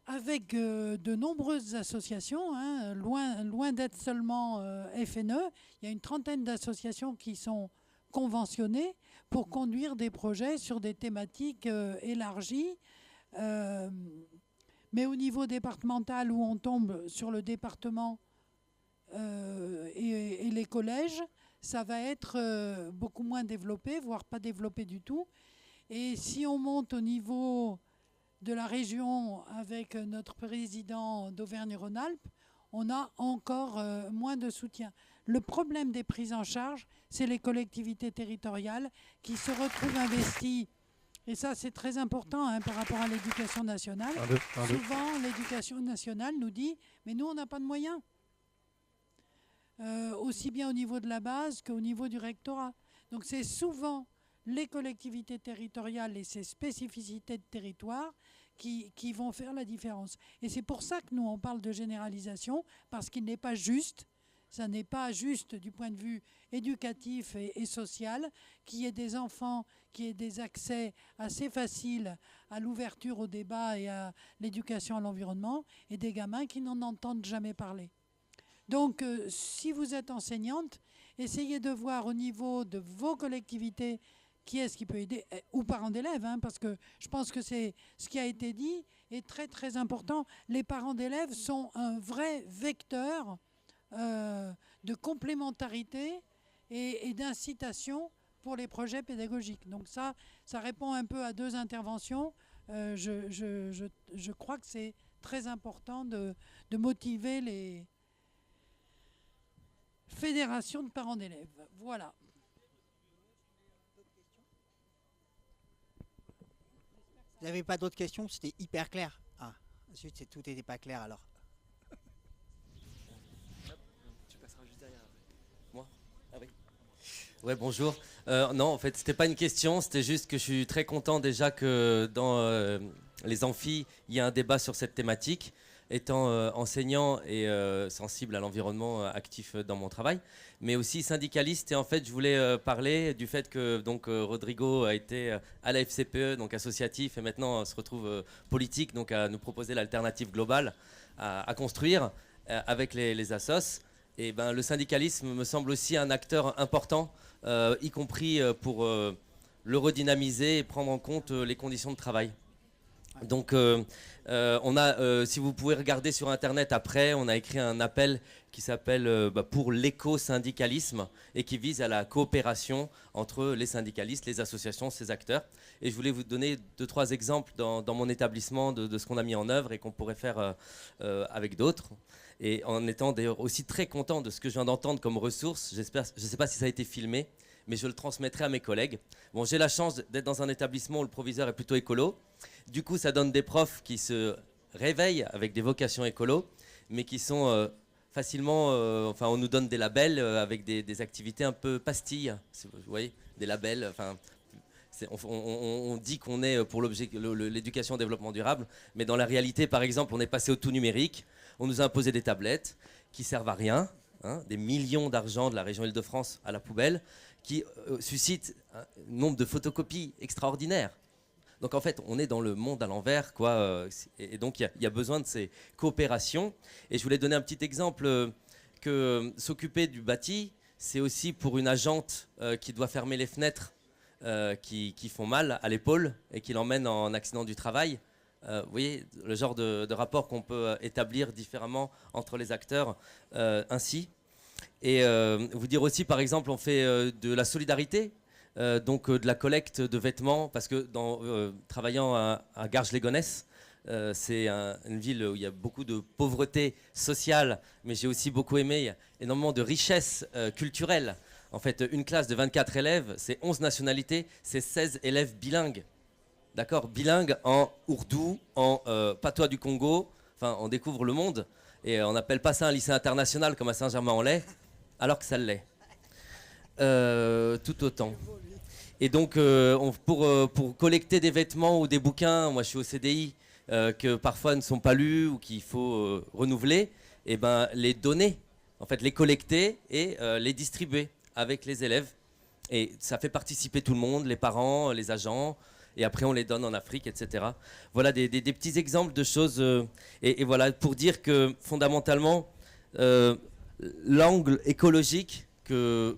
avec de nombreuses associations, hein, loin d'être seulement FNE. Il y a une trentaine d'associations qui sont conventionnées pour conduire des projets sur des thématiques élargies. Mais au niveau départemental, où on tombe sur le département et les collèges, ça va être beaucoup moins développé, voire pas développé du tout. Et si on monte au niveau de la région avec notre président d'Auvergne-Rhône-Alpes, on a encore moins de soutien. Le problème des prises en charge, c'est les collectivités territoriales qui se retrouvent investies. Et ça, c'est très important hein, par rapport à l'éducation nationale. Souvent, l'éducation nationale nous dit « mais nous, on n'a pas de moyens ». aussi bien au niveau de la base qu'au niveau du rectorat. Donc c'est souvent les collectivités territoriales et ces spécificités de territoire qui vont faire la différence. Et c'est pour ça que nous, on parle de généralisation, parce qu'il n'est pas juste, ça n'est pas juste du point de vue éducatif et social, qu'il y ait des enfants qui aient des accès assez faciles à l'ouverture au débat et à l'éducation à l'environnement, et des gamins qui n'en entendent jamais parler. Donc, si vous êtes enseignante, essayez de voir au niveau de vos collectivités qui est-ce qui peut aider, ou parents d'élèves, hein, parce que je pense que c'est ce qui a été dit est très très important. Les parents d'élèves sont un vrai vecteur de complémentarité et d'incitation pour les projets pédagogiques. Donc ça répond un peu à 2 interventions. Je crois que c'est très important de motiver les fédérations de parents d'élèves. Voilà. Vous n'avez pas d'autres questions? C'était hyper clair. Ah, zut, tout n'était pas clair alors. Tu passeras juste derrière. Moi? Ah oui. Ouais, bonjour. Non, en fait, c'était pas une question, c'était juste que je suis très content déjà que dans les amphis, il y a un débat sur cette thématique. Étant enseignant et sensible à l'environnement, actif dans mon travail, mais aussi syndicaliste. Et en fait, je voulais parler du fait que donc Rodrigo a été à la FCPE, donc associatif, et maintenant se retrouve politique, donc à nous proposer l'alternative globale à construire avec les assos. Et ben, le syndicalisme me semble aussi un acteur important, y compris pour le redynamiser et prendre en compte les conditions de travail. Donc on a, si vous pouvez regarder sur internet après, on a écrit un appel qui s'appelle pour l'éco-syndicalisme et qui vise à la coopération entre les syndicalistes, les associations, ces acteurs. Et je voulais vous donner 2-3 exemples dans mon établissement de ce qu'on a mis en œuvre et qu'on pourrait faire avec d'autres. Et en étant d'ailleurs aussi très content de ce que je viens d'entendre comme ressources, j'espère, je ne sais pas si ça a été filmé, mais je le transmettrai à mes collègues. Bon, j'ai la chance d'être dans un établissement où le proviseur est plutôt écolo. Du coup, ça donne des profs qui se réveillent avec des vocations écolo, mais qui sont facilement... enfin, on nous donne des labels avec des activités un peu pastilles. Vous voyez, des labels... Enfin, on dit qu'on est pour l'éducation au développement durable, mais dans la réalité, par exemple, on est passé au tout numérique. On nous a imposé des tablettes qui servent à rien, hein, des millions d'argent de la région Île-de-France à la poubelle, qui suscitent un nombre de photocopies extraordinaires. Donc en fait, on est dans le monde à l'envers, quoi. Et donc il y a besoin de ces coopérations. Et je voulais donner un petit exemple que s'occuper du bâti, c'est aussi pour une agente qui doit fermer les fenêtres qui font mal à l'épaule et qui l'emmène en accident du travail. Vous voyez, le genre de rapport qu'on peut établir différemment entre les acteurs ainsi. Et vous dire aussi, par exemple, on fait de la solidarité, donc de la collecte de vêtements, parce que travaillant à Garges-les-Gonesse, c'est une ville où il y a beaucoup de pauvreté sociale, mais j'ai aussi beaucoup aimé, il y a énormément de richesse culturelle. En fait, une classe de 24 élèves, c'est 11 nationalités, c'est 16 élèves bilingues. D'accord, bilingues en ourdou, en patois du Congo, enfin on découvre le monde, et on n'appelle pas ça un lycée international comme à Saint-Germain-en-Laye, alors que ça l'est. Tout autant. Et donc pour collecter des vêtements ou des bouquins, moi je suis au CDI, que parfois ne sont pas lus ou qu'il faut renouveler, et ben les donner, en fait les collecter et les distribuer avec les élèves. Et ça fait participer tout le monde, les parents, les agents, et après on les donne en Afrique, etc. Voilà des petits exemples de choses. Et voilà, pour dire que fondamentalement, l'angle écologique dans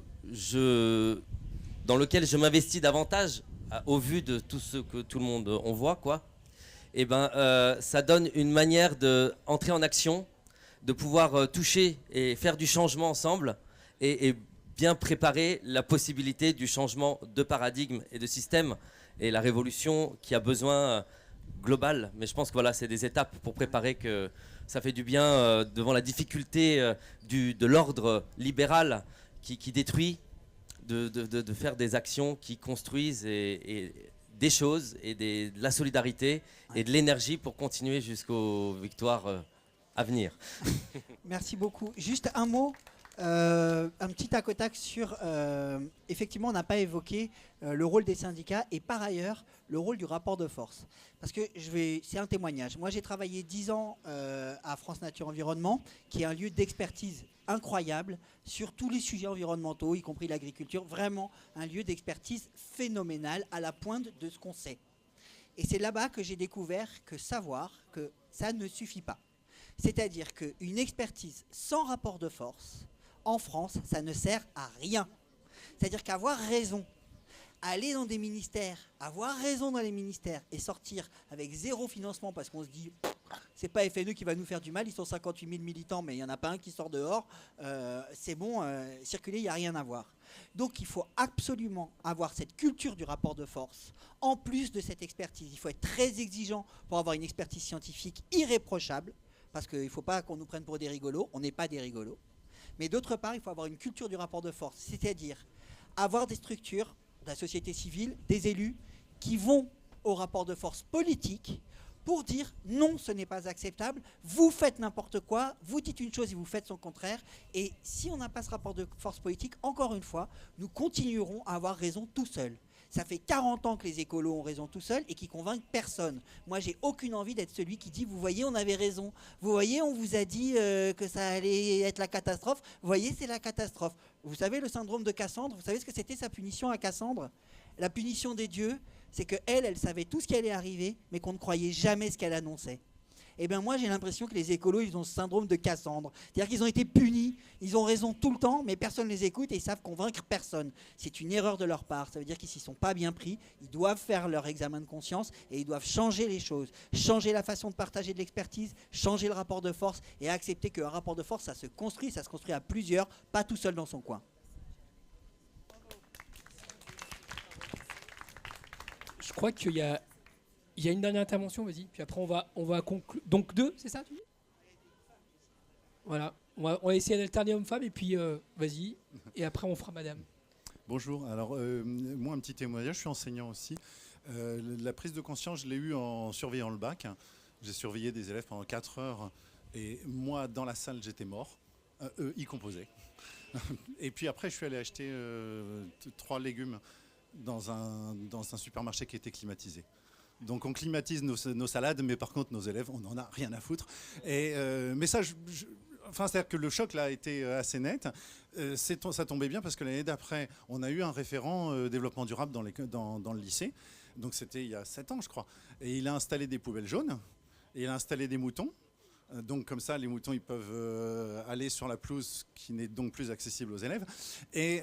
lequel je m'investis davantage, au vu de tout ce que tout le monde on voit, quoi, et ben, ça donne une manière d'entrer en action, de pouvoir toucher et faire du changement ensemble, et bien préparer la possibilité du changement de paradigme et de système, et la révolution qui a besoin global. Mais je pense que voilà, c'est des étapes pour préparer que ça fait du bien devant la difficulté de l'ordre libéral qui détruit, de faire des actions qui construisent et des choses et de la solidarité et de l'énergie pour continuer jusqu'aux victoires à venir. Merci beaucoup. Juste un mot Un petit tac au tac sur... effectivement, on n'a pas évoqué le rôle des syndicats et par ailleurs, le rôle du rapport de force. Parce que c'est un témoignage. Moi, j'ai travaillé 10 ans à France Nature Environnement, qui est un lieu d'expertise incroyable sur tous les sujets environnementaux, y compris l'agriculture. Vraiment un lieu d'expertise phénoménal à la pointe de ce qu'on sait. Et c'est là-bas que j'ai découvert que savoir que ça ne suffit pas. C'est-à-dire qu'une expertise sans rapport de force, en France, ça ne sert à rien. C'est-à-dire qu'avoir raison, aller dans des ministères, avoir raison dans les ministères et sortir avec zéro financement parce qu'on se dit c'est pas FNE qui va nous faire du mal, ils sont 58 000 militants mais il n'y en a pas un qui sort dehors, c'est bon, circuler, il n'y a rien à voir. Donc il faut absolument avoir cette culture du rapport de force en plus de cette expertise. Il faut être très exigeant pour avoir une expertise scientifique irréprochable parce qu'il ne faut pas qu'on nous prenne pour des rigolos, on n'est pas des rigolos. Mais d'autre part, il faut avoir une culture du rapport de force, c'est-à-dire avoir des structures de la société civile, des élus, qui vont au rapport de force politique pour dire non, ce n'est pas acceptable, vous faites n'importe quoi, vous dites une chose et vous faites son contraire. Et si on n'a pas ce rapport de force politique, encore une fois, nous continuerons à avoir raison tout seuls. Ça fait 40 ans que les écolos ont raison tout seuls et qui convainquent personne. Moi, j'ai aucune envie d'être celui qui dit « Vous voyez, on avait raison. Vous voyez, on vous a dit que ça allait être la catastrophe. Vous voyez, c'est la catastrophe. » Vous savez, le syndrome de Cassandre, vous savez ce que c'était sa punition à Cassandre? La punition des dieux, c'est qu'elle savait tout ce qui allait arriver, mais qu'on ne croyait jamais ce qu'elle annonçait. Eh bien moi j'ai l'impression que les écolos ils ont ce syndrome de Cassandre. C'est-à-dire qu'ils ont été punis, ils ont raison tout le temps, mais personne ne les écoute et ils savent convaincre personne. C'est une erreur de leur part, ça veut dire qu'ils s'y sont pas bien pris, ils doivent faire leur examen de conscience et ils doivent changer les choses, changer la façon de partager de l'expertise, changer le rapport de force et accepter qu'un rapport de force ça se construit à plusieurs, pas tout seul dans son coin. Je crois qu'il y a une dernière intervention, vas-y. Puis après, on va conclure. Donc 2, c'est ça, tu dis? Voilà. On va essayer d'alterner homme-femme et puis vas-y. Et après, on fera madame. Bonjour. Alors, moi, un petit témoignage. Je suis enseignant aussi. La prise de conscience, je l'ai eue en surveillant le bac. J'ai surveillé des élèves pendant 4 heures. Et moi, dans la salle, j'étais mort. Eux, ils composaient. Et puis après, je suis allé acheter 3 légumes dans un supermarché qui était climatisé. Donc on climatise nos salades, mais par contre nos élèves, on n'en a rien à foutre. Et, mais ça, c'est-à-dire que le choc là a été assez net. Ça tombait bien parce que l'année d'après, on a eu un référent développement durable dans le lycée. Donc c'était il y a 7 ans, je crois. Et il a installé des poubelles jaunes, et il a installé des moutons. Donc comme ça, les moutons ils peuvent aller sur la pelouse qui n'est donc plus accessible aux élèves. Et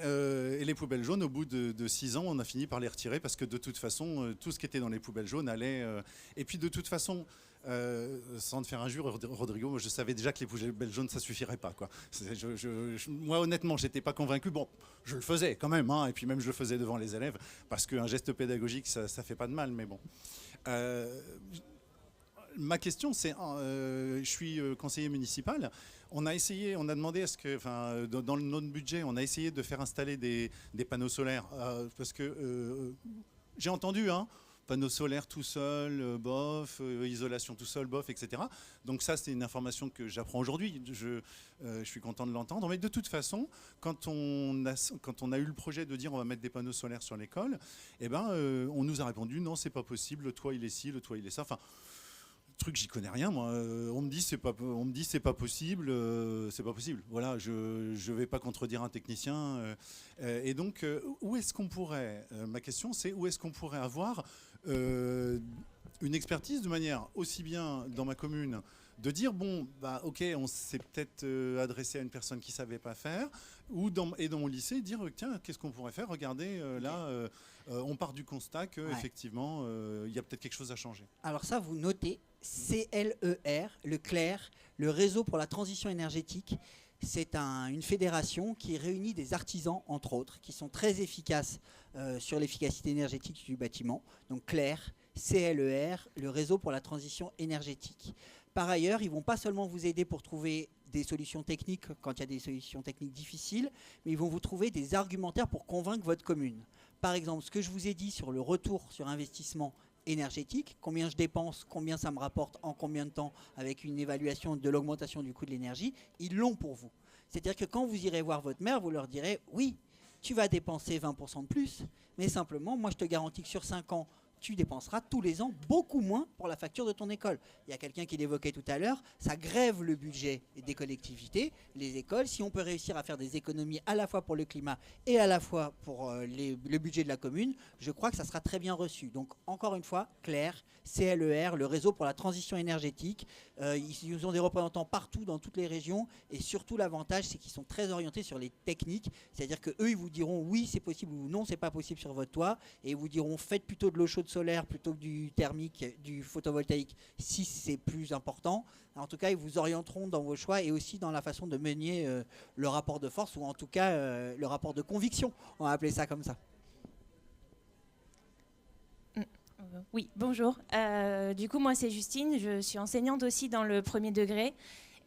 les poubelles jaunes, au bout de 6 ans, on a fini par les retirer parce que de toute façon, tout ce qui était dans les poubelles jaunes allait... Et puis de toute façon, sans te faire injure, Rodrigo, moi, je savais déjà que les poubelles jaunes, ça suffirait pas, quoi. Moi, honnêtement, j'étais pas convaincu. Bon, je le faisais quand même, hein, et puis même je le faisais devant les élèves parce qu'un geste pédagogique, ça fait pas de mal, mais bon. Ma question, c'est, je suis conseiller municipal. On a demandé dans notre budget, on a essayé de faire installer des panneaux solaires parce que j'ai entendu, panneaux solaires tout seul, bof, isolation tout seul, bof, etc. Donc ça, c'est une information que j'apprends aujourd'hui. Je suis content de l'entendre. Mais de toute façon, quand on a eu le projet de dire on va mettre des panneaux solaires sur l'école, on nous a répondu non, c'est pas possible. Le toit il est ci, le toit il est ça. Enfin, truc, j'y connais rien, moi. On me dit c'est pas possible, c'est pas possible. Voilà, je vais pas contredire un technicien. Et donc, où est-ce qu'on pourrait ma question, c'est où est-ce qu'on pourrait avoir une expertise de manière aussi bien dans ma commune de dire bon ok, on s'est peut-être adressé à une personne qui savait pas faire, ou dans mon lycée dire tiens, qu'est-ce qu'on pourrait faire, regardez là on part du constat que effectivement il y a peut-être quelque chose à changer. Alors ça, vous notez CLER, le CLER, le réseau pour la transition énergétique. C'est une fédération qui réunit des artisans, entre autres, qui sont très efficaces sur l'efficacité énergétique du bâtiment. Donc CLER, CLER, le réseau pour la transition énergétique. Par ailleurs, ils ne vont pas seulement vous aider pour trouver des solutions techniques quand il y a des solutions techniques difficiles, mais ils vont vous trouver des argumentaires pour convaincre votre commune. Par exemple, ce que je vous ai dit sur le retour sur investissement énergétique, combien je dépense, combien ça me rapporte en combien de temps avec une évaluation de l'augmentation du coût de l'énergie, ils l'ont pour vous. C'est-à-dire que quand vous irez voir votre mère, vous leur direz oui, tu vas dépenser 20% de plus, mais simplement, moi je te garantis que sur 5 ans, tu dépenseras tous les ans beaucoup moins pour la facture de ton école. Il y a quelqu'un qui l'évoquait tout à l'heure, ça grève le budget des collectivités, les écoles. Si on peut réussir à faire des économies à la fois pour le climat et à la fois pour le budget de la commune, je crois que ça sera très bien reçu. Donc encore une fois, clair, CLER, le réseau pour la transition énergétique, ils ont des représentants partout dans toutes les régions et surtout l'avantage c'est qu'ils sont très orientés sur les techniques, c'est-à-dire qu'eux ils vous diront oui c'est possible ou non c'est pas possible sur votre toit et ils vous diront faites plutôt de l'eau chaude solaire plutôt que du thermique, du photovoltaïque si c'est plus important. En tout cas, ils vous orienteront dans vos choix et aussi dans la façon de mener le rapport de force ou en tout cas le rapport de conviction. On va appeler ça comme ça. Oui, bonjour. Du coup, moi, c'est Justine. Je suis enseignante aussi dans le premier degré.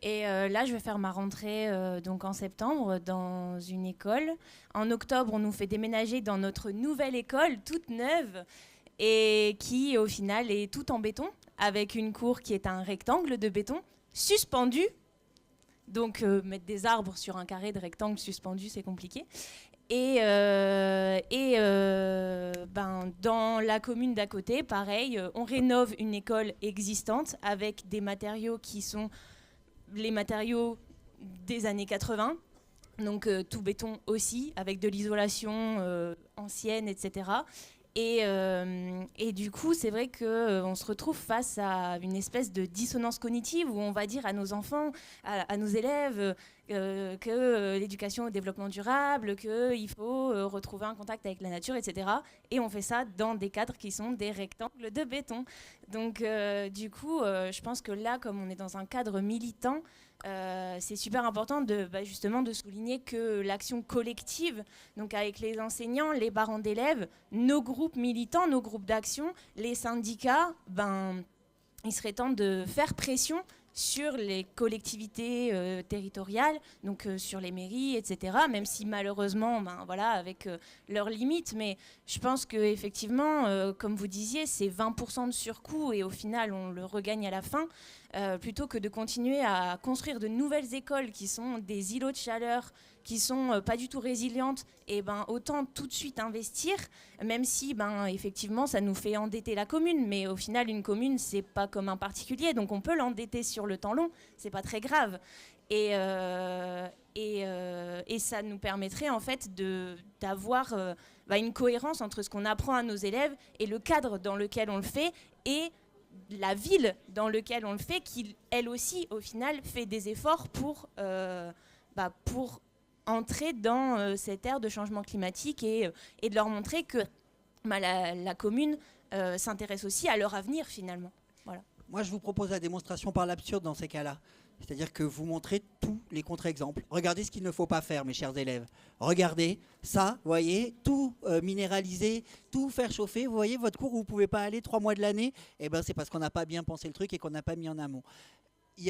Et là, je vais faire ma rentrée donc en septembre dans une école. En octobre, on nous fait déménager dans notre nouvelle école, toute neuve, et qui, au final, est toute en béton, avec une cour qui est un rectangle de béton suspendu. Donc, mettre des arbres sur un carré de rectangle suspendu, c'est compliqué. Et dans la commune d'à côté, pareil, on rénove une école existante avec des matériaux qui sont les matériaux des années 80, donc tout béton aussi, avec de l'isolation ancienne, etc. Et du coup, c'est vrai qu'on se retrouve face à une espèce de dissonance cognitive où on va dire à nos enfants, à nos élèves, que l'éducation au développement durable, qu'il faut retrouver un contact avec la nature, etc. Et on fait ça dans des cadres qui sont des rectangles de béton. Donc, du coup, je pense que là, comme on est dans un cadre militant, c'est super important justement de souligner que l'action collective, donc avec les enseignants, les parents d'élèves, nos groupes militants, nos groupes d'action, les syndicats, il serait temps de faire pression sur les collectivités territoriales, donc sur les mairies, etc. Même si malheureusement, avec leurs limites, mais je pense qu'effectivement, comme vous disiez, c'est 20% de surcoût et au final, on le regagne à la fin. Plutôt que de continuer à construire de nouvelles écoles qui sont des îlots de chaleur, qui sont pas du tout résilientes, et autant tout de suite investir, même si effectivement ça nous fait endetter la commune, mais au final une commune c'est pas comme un particulier, donc on peut l'endetter sur le temps long, c'est pas très grave. Et ça nous permettrait en fait d'avoir une cohérence entre ce qu'on apprend à nos élèves et le cadre dans lequel on le fait et la ville dans laquelle on le fait, qui elle aussi au final fait des efforts pour entrer dans cette ère de changement climatique et de leur montrer que la commune s'intéresse aussi à leur avenir finalement. Voilà. Moi je vous propose la démonstration par l'absurde dans ces cas-là. C'est-à-dire que vous montrez tous les contre-exemples. Regardez ce qu'il ne faut pas faire, mes chers élèves. Regardez ça, vous voyez, tout minéraliser, tout faire chauffer. Vous voyez, votre cours où vous ne pouvez pas aller 3 mois de l'année, c'est parce qu'on n'a pas bien pensé le truc et qu'on n'a pas mis en amont.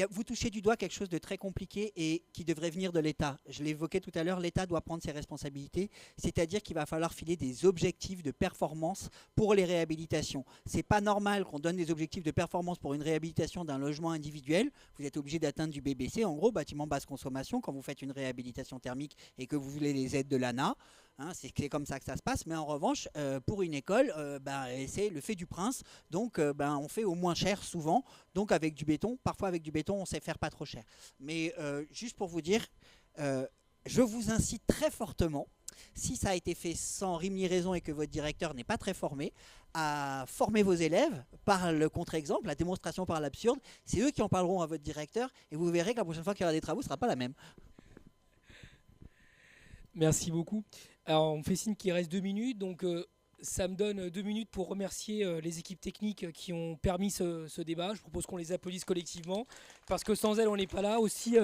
Vous touchez du doigt quelque chose de très compliqué et qui devrait venir de l'État. Je l'évoquais tout à l'heure, l'État doit prendre ses responsabilités, c'est-à-dire qu'il va falloir filer des objectifs de performance pour les réhabilitations. C'est pas normal qu'on donne des objectifs de performance pour une réhabilitation d'un logement individuel. Vous êtes obligé d'atteindre du BBC, en gros, bâtiment basse consommation, quand vous faites une réhabilitation thermique et que vous voulez les aides de l'ANA. C'est comme ça que ça se passe, mais en revanche, pour une école, c'est le fait du prince, donc on fait au moins cher souvent, donc avec du béton, parfois avec du béton on sait faire pas trop cher. Mais juste pour vous dire, je vous incite très fortement, si ça a été fait sans rime ni raison et que votre directeur n'est pas très formé, à former vos élèves par le contre-exemple, la démonstration par l'absurde. C'est eux qui en parleront à votre directeur et vous verrez que la prochaine fois qu'il y aura des travaux, ce ne sera pas la même. Merci beaucoup. Alors, on me fait signe qu'il reste 2 minutes, donc ça me donne 2 minutes pour remercier les équipes techniques qui ont permis ce débat. Je propose qu'on les applaudisse collectivement, parce que sans elles, on n'est pas là. Aussi,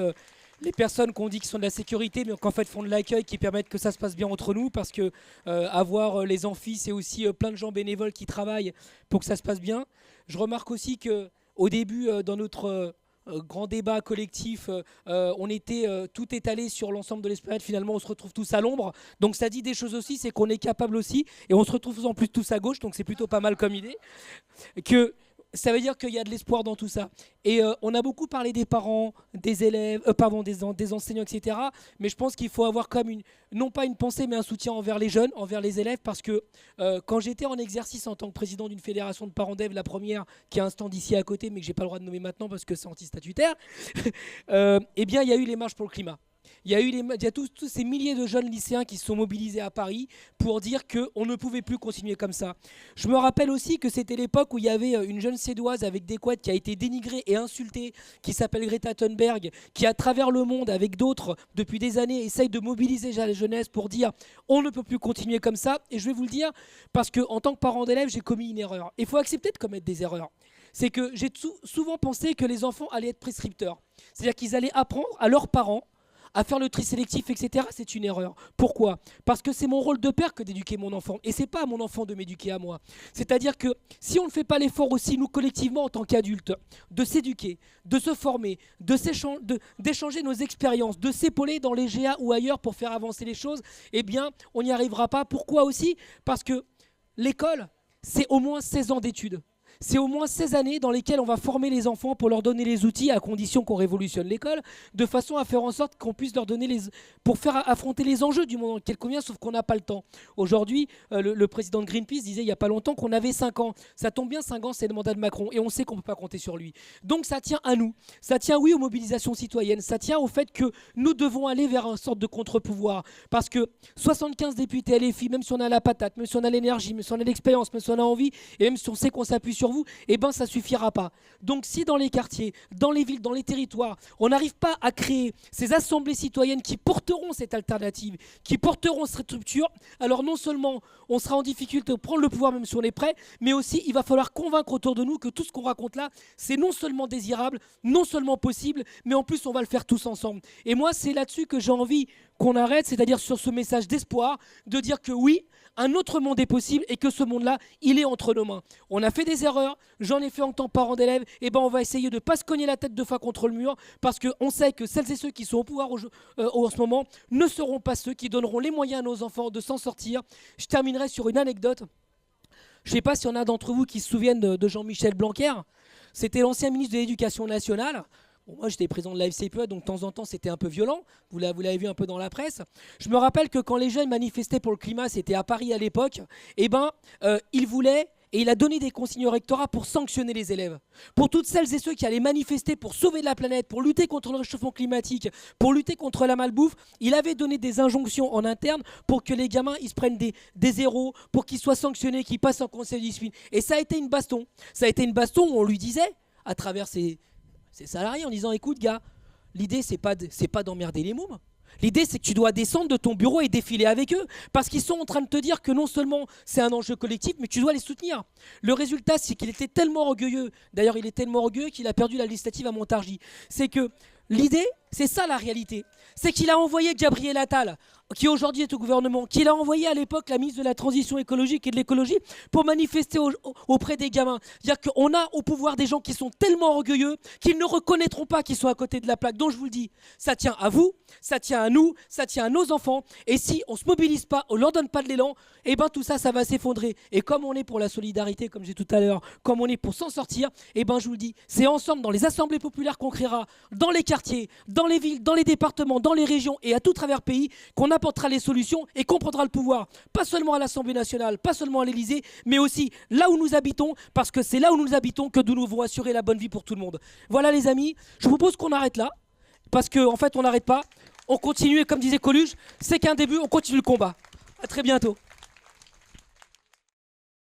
les personnes qu'on dit qui sont de la sécurité, mais qu'en fait font de l'accueil, qui permettent que ça se passe bien entre nous, parce que avoir les amphis, c'est aussi plein de gens bénévoles qui travaillent pour que ça se passe bien. Je remarque aussi qu'au début, dans notre grand débat collectif, on était tout étalé sur l'ensemble de l'esplanade. Finalement on se retrouve tous à l'ombre, donc ça dit des choses aussi, c'est qu'on est capable aussi, et on se retrouve en plus tous à gauche, donc c'est plutôt pas mal comme idée, que ça veut dire qu'il y a de l'espoir dans tout ça. Et on a beaucoup parlé des parents, des élèves, des enseignants, etc. Mais je pense qu'il faut avoir comme non pas une pensée, mais un soutien envers les jeunes, envers les élèves, parce que quand j'étais en exercice en tant que président d'une fédération de parents d'élèves, la première, qui a un stand ici à côté, mais que j'ai pas le droit de nommer maintenant parce que c'est anti-statutaire, eh bien, il y a eu les marches pour le climat. Il y a tous ces milliers de jeunes lycéens qui se sont mobilisés à Paris pour dire qu'on ne pouvait plus continuer comme ça. Je me rappelle aussi que c'était l'époque où il y avait une jeune Suédoise avec des couettes qui a été dénigrée et insultée, qui s'appelle Greta Thunberg, qui à travers le monde, avec d'autres, depuis des années, essaye de mobiliser la jeunesse pour dire on ne peut plus continuer comme ça. Et je vais vous le dire, parce qu'en tant que parent d'élève, j'ai commis une erreur. Il faut accepter de commettre des erreurs. C'est que j'ai souvent pensé que les enfants allaient être prescripteurs. C'est-à-dire qu'ils allaient apprendre à leurs parents à faire le tri sélectif, etc. C'est une erreur. Pourquoi ? Parce que c'est mon rôle de père que d'éduquer mon enfant. Et c'est pas à mon enfant de m'éduquer à moi. C'est-à-dire que si on ne fait pas l'effort aussi, nous collectivement en tant qu'adultes, de s'éduquer, de se former, d'échanger nos expériences, de s'épauler dans les GA ou ailleurs pour faire avancer les choses, eh bien, on n'y arrivera pas. Pourquoi aussi ? Parce que l'école, c'est au moins 16 ans d'études. C'est au moins 16 années dans lesquelles on va former les enfants pour leur donner les outils, à condition qu'on révolutionne l'école, de façon à faire en sorte qu'on puisse leur donner pour faire affronter les enjeux du monde dans lequel on vient, sauf qu'on n'a pas le temps. Aujourd'hui, le président de Greenpeace disait il n'y a pas longtemps qu'on avait 5 ans. Ça tombe bien, 5 ans, c'est le mandat de Macron, et on sait qu'on ne peut pas compter sur lui. Donc ça tient à nous. Ça tient, oui, aux mobilisations citoyennes. Ça tient au fait que nous devons aller vers une sorte de contre-pouvoir. Parce que 75 députés LFI, même si on a la patate, même si on a l'énergie, même si on a l'expérience, même si on a envie, et même si on sait qu'on s'appuie sur vous, eh ben ça suffira pas. Donc si dans les quartiers, dans les villes, dans les territoires, on n'arrive pas à créer ces assemblées citoyennes qui porteront cette alternative, qui porteront cette rupture, alors non seulement on sera en difficulté de prendre le pouvoir même si on est prêt, mais aussi il va falloir convaincre autour de nous que tout ce qu'on raconte là, c'est non seulement désirable, non seulement possible, mais en plus on va le faire tous ensemble. Et moi c'est là-dessus que j'ai envie qu'on arrête, c'est-à-dire sur ce message d'espoir, de dire que oui, un autre monde est possible et que ce monde-là, il est entre nos mains. On a fait des erreurs, j'en ai fait en tant que parent d'élève, et ben on va essayer de ne pas se cogner la tête 2 fois contre le mur, parce qu'on sait que celles et ceux qui sont au pouvoir en ce moment ne seront pas ceux qui donneront les moyens à nos enfants de s'en sortir. Je terminerai sur une anecdote. Je ne sais pas s'il y en a d'entre vous qui se souviennent de Jean-Michel Blanquer. C'était l'ancien ministre de l'Éducation nationale. Bon, moi, j'étais président de la FCPE, donc de temps en temps, c'était un peu violent. Vous l'avez vu un peu dans la presse. Je me rappelle que quand les jeunes manifestaient pour le climat, c'était à Paris à l'époque, eh ben, il voulait... Et il a donné des consignes au rectorat pour sanctionner les élèves. Pour toutes celles et ceux qui allaient manifester pour sauver la planète, pour lutter contre le réchauffement climatique, pour lutter contre la malbouffe, il avait donné des injonctions en interne pour que les gamins ils se prennent des zéros, pour qu'ils soient sanctionnés, qu'ils passent en conseil de discipline. Et ça a été une baston. Ça a été une baston où on lui disait, à travers ses salariés, en disant écoute gars, l'idée c'est pas d'emmerder les mômes. L'idée, c'est que tu dois descendre de ton bureau et défiler avec eux, parce qu'ils sont en train de te dire que non seulement c'est un enjeu collectif, mais tu dois les soutenir. Le résultat, c'est qu'il était tellement orgueilleux, d'ailleurs il est tellement orgueilleux qu'il a perdu la législative à Montargis. C'est que l'idée, c'est ça la réalité, c'est qu'il a envoyé Gabriel Attal, qui aujourd'hui est au gouvernement, qu'il a envoyé à l'époque la ministre de la Transition écologique et de l'écologie pour manifester auprès des gamins. C'est-à-dire qu'on a au pouvoir des gens qui sont tellement orgueilleux qu'ils ne reconnaîtront pas qu'ils sont à côté de la plaque. Donc je vous le dis, ça tient à vous, ça tient à nous, ça tient à nos enfants. Et si on ne se mobilise pas, on ne leur donne pas de l'élan, eh ben tout ça, ça va s'effondrer. Et comme on est pour la solidarité, comme j'ai dit tout à l'heure, comme on est pour s'en sortir, eh ben je vous le dis, c'est ensemble dans les assemblées populaires qu'on créera, dans les quartiers, dans les villes, dans les départements, dans les régions et à tout travers le pays qu'on apportera les solutions et qu'on prendra le pouvoir. Pas seulement à l'Assemblée nationale, pas seulement à l'Élysée, mais aussi là où nous habitons, parce que c'est là où nous habitons que nous devons assurer la bonne vie pour tout le monde. Voilà les amis, je vous propose qu'on arrête là, parce qu'en fait on n'arrête pas, on continue et comme disait Coluche, c'est qu'un début, on continue le combat. À très bientôt.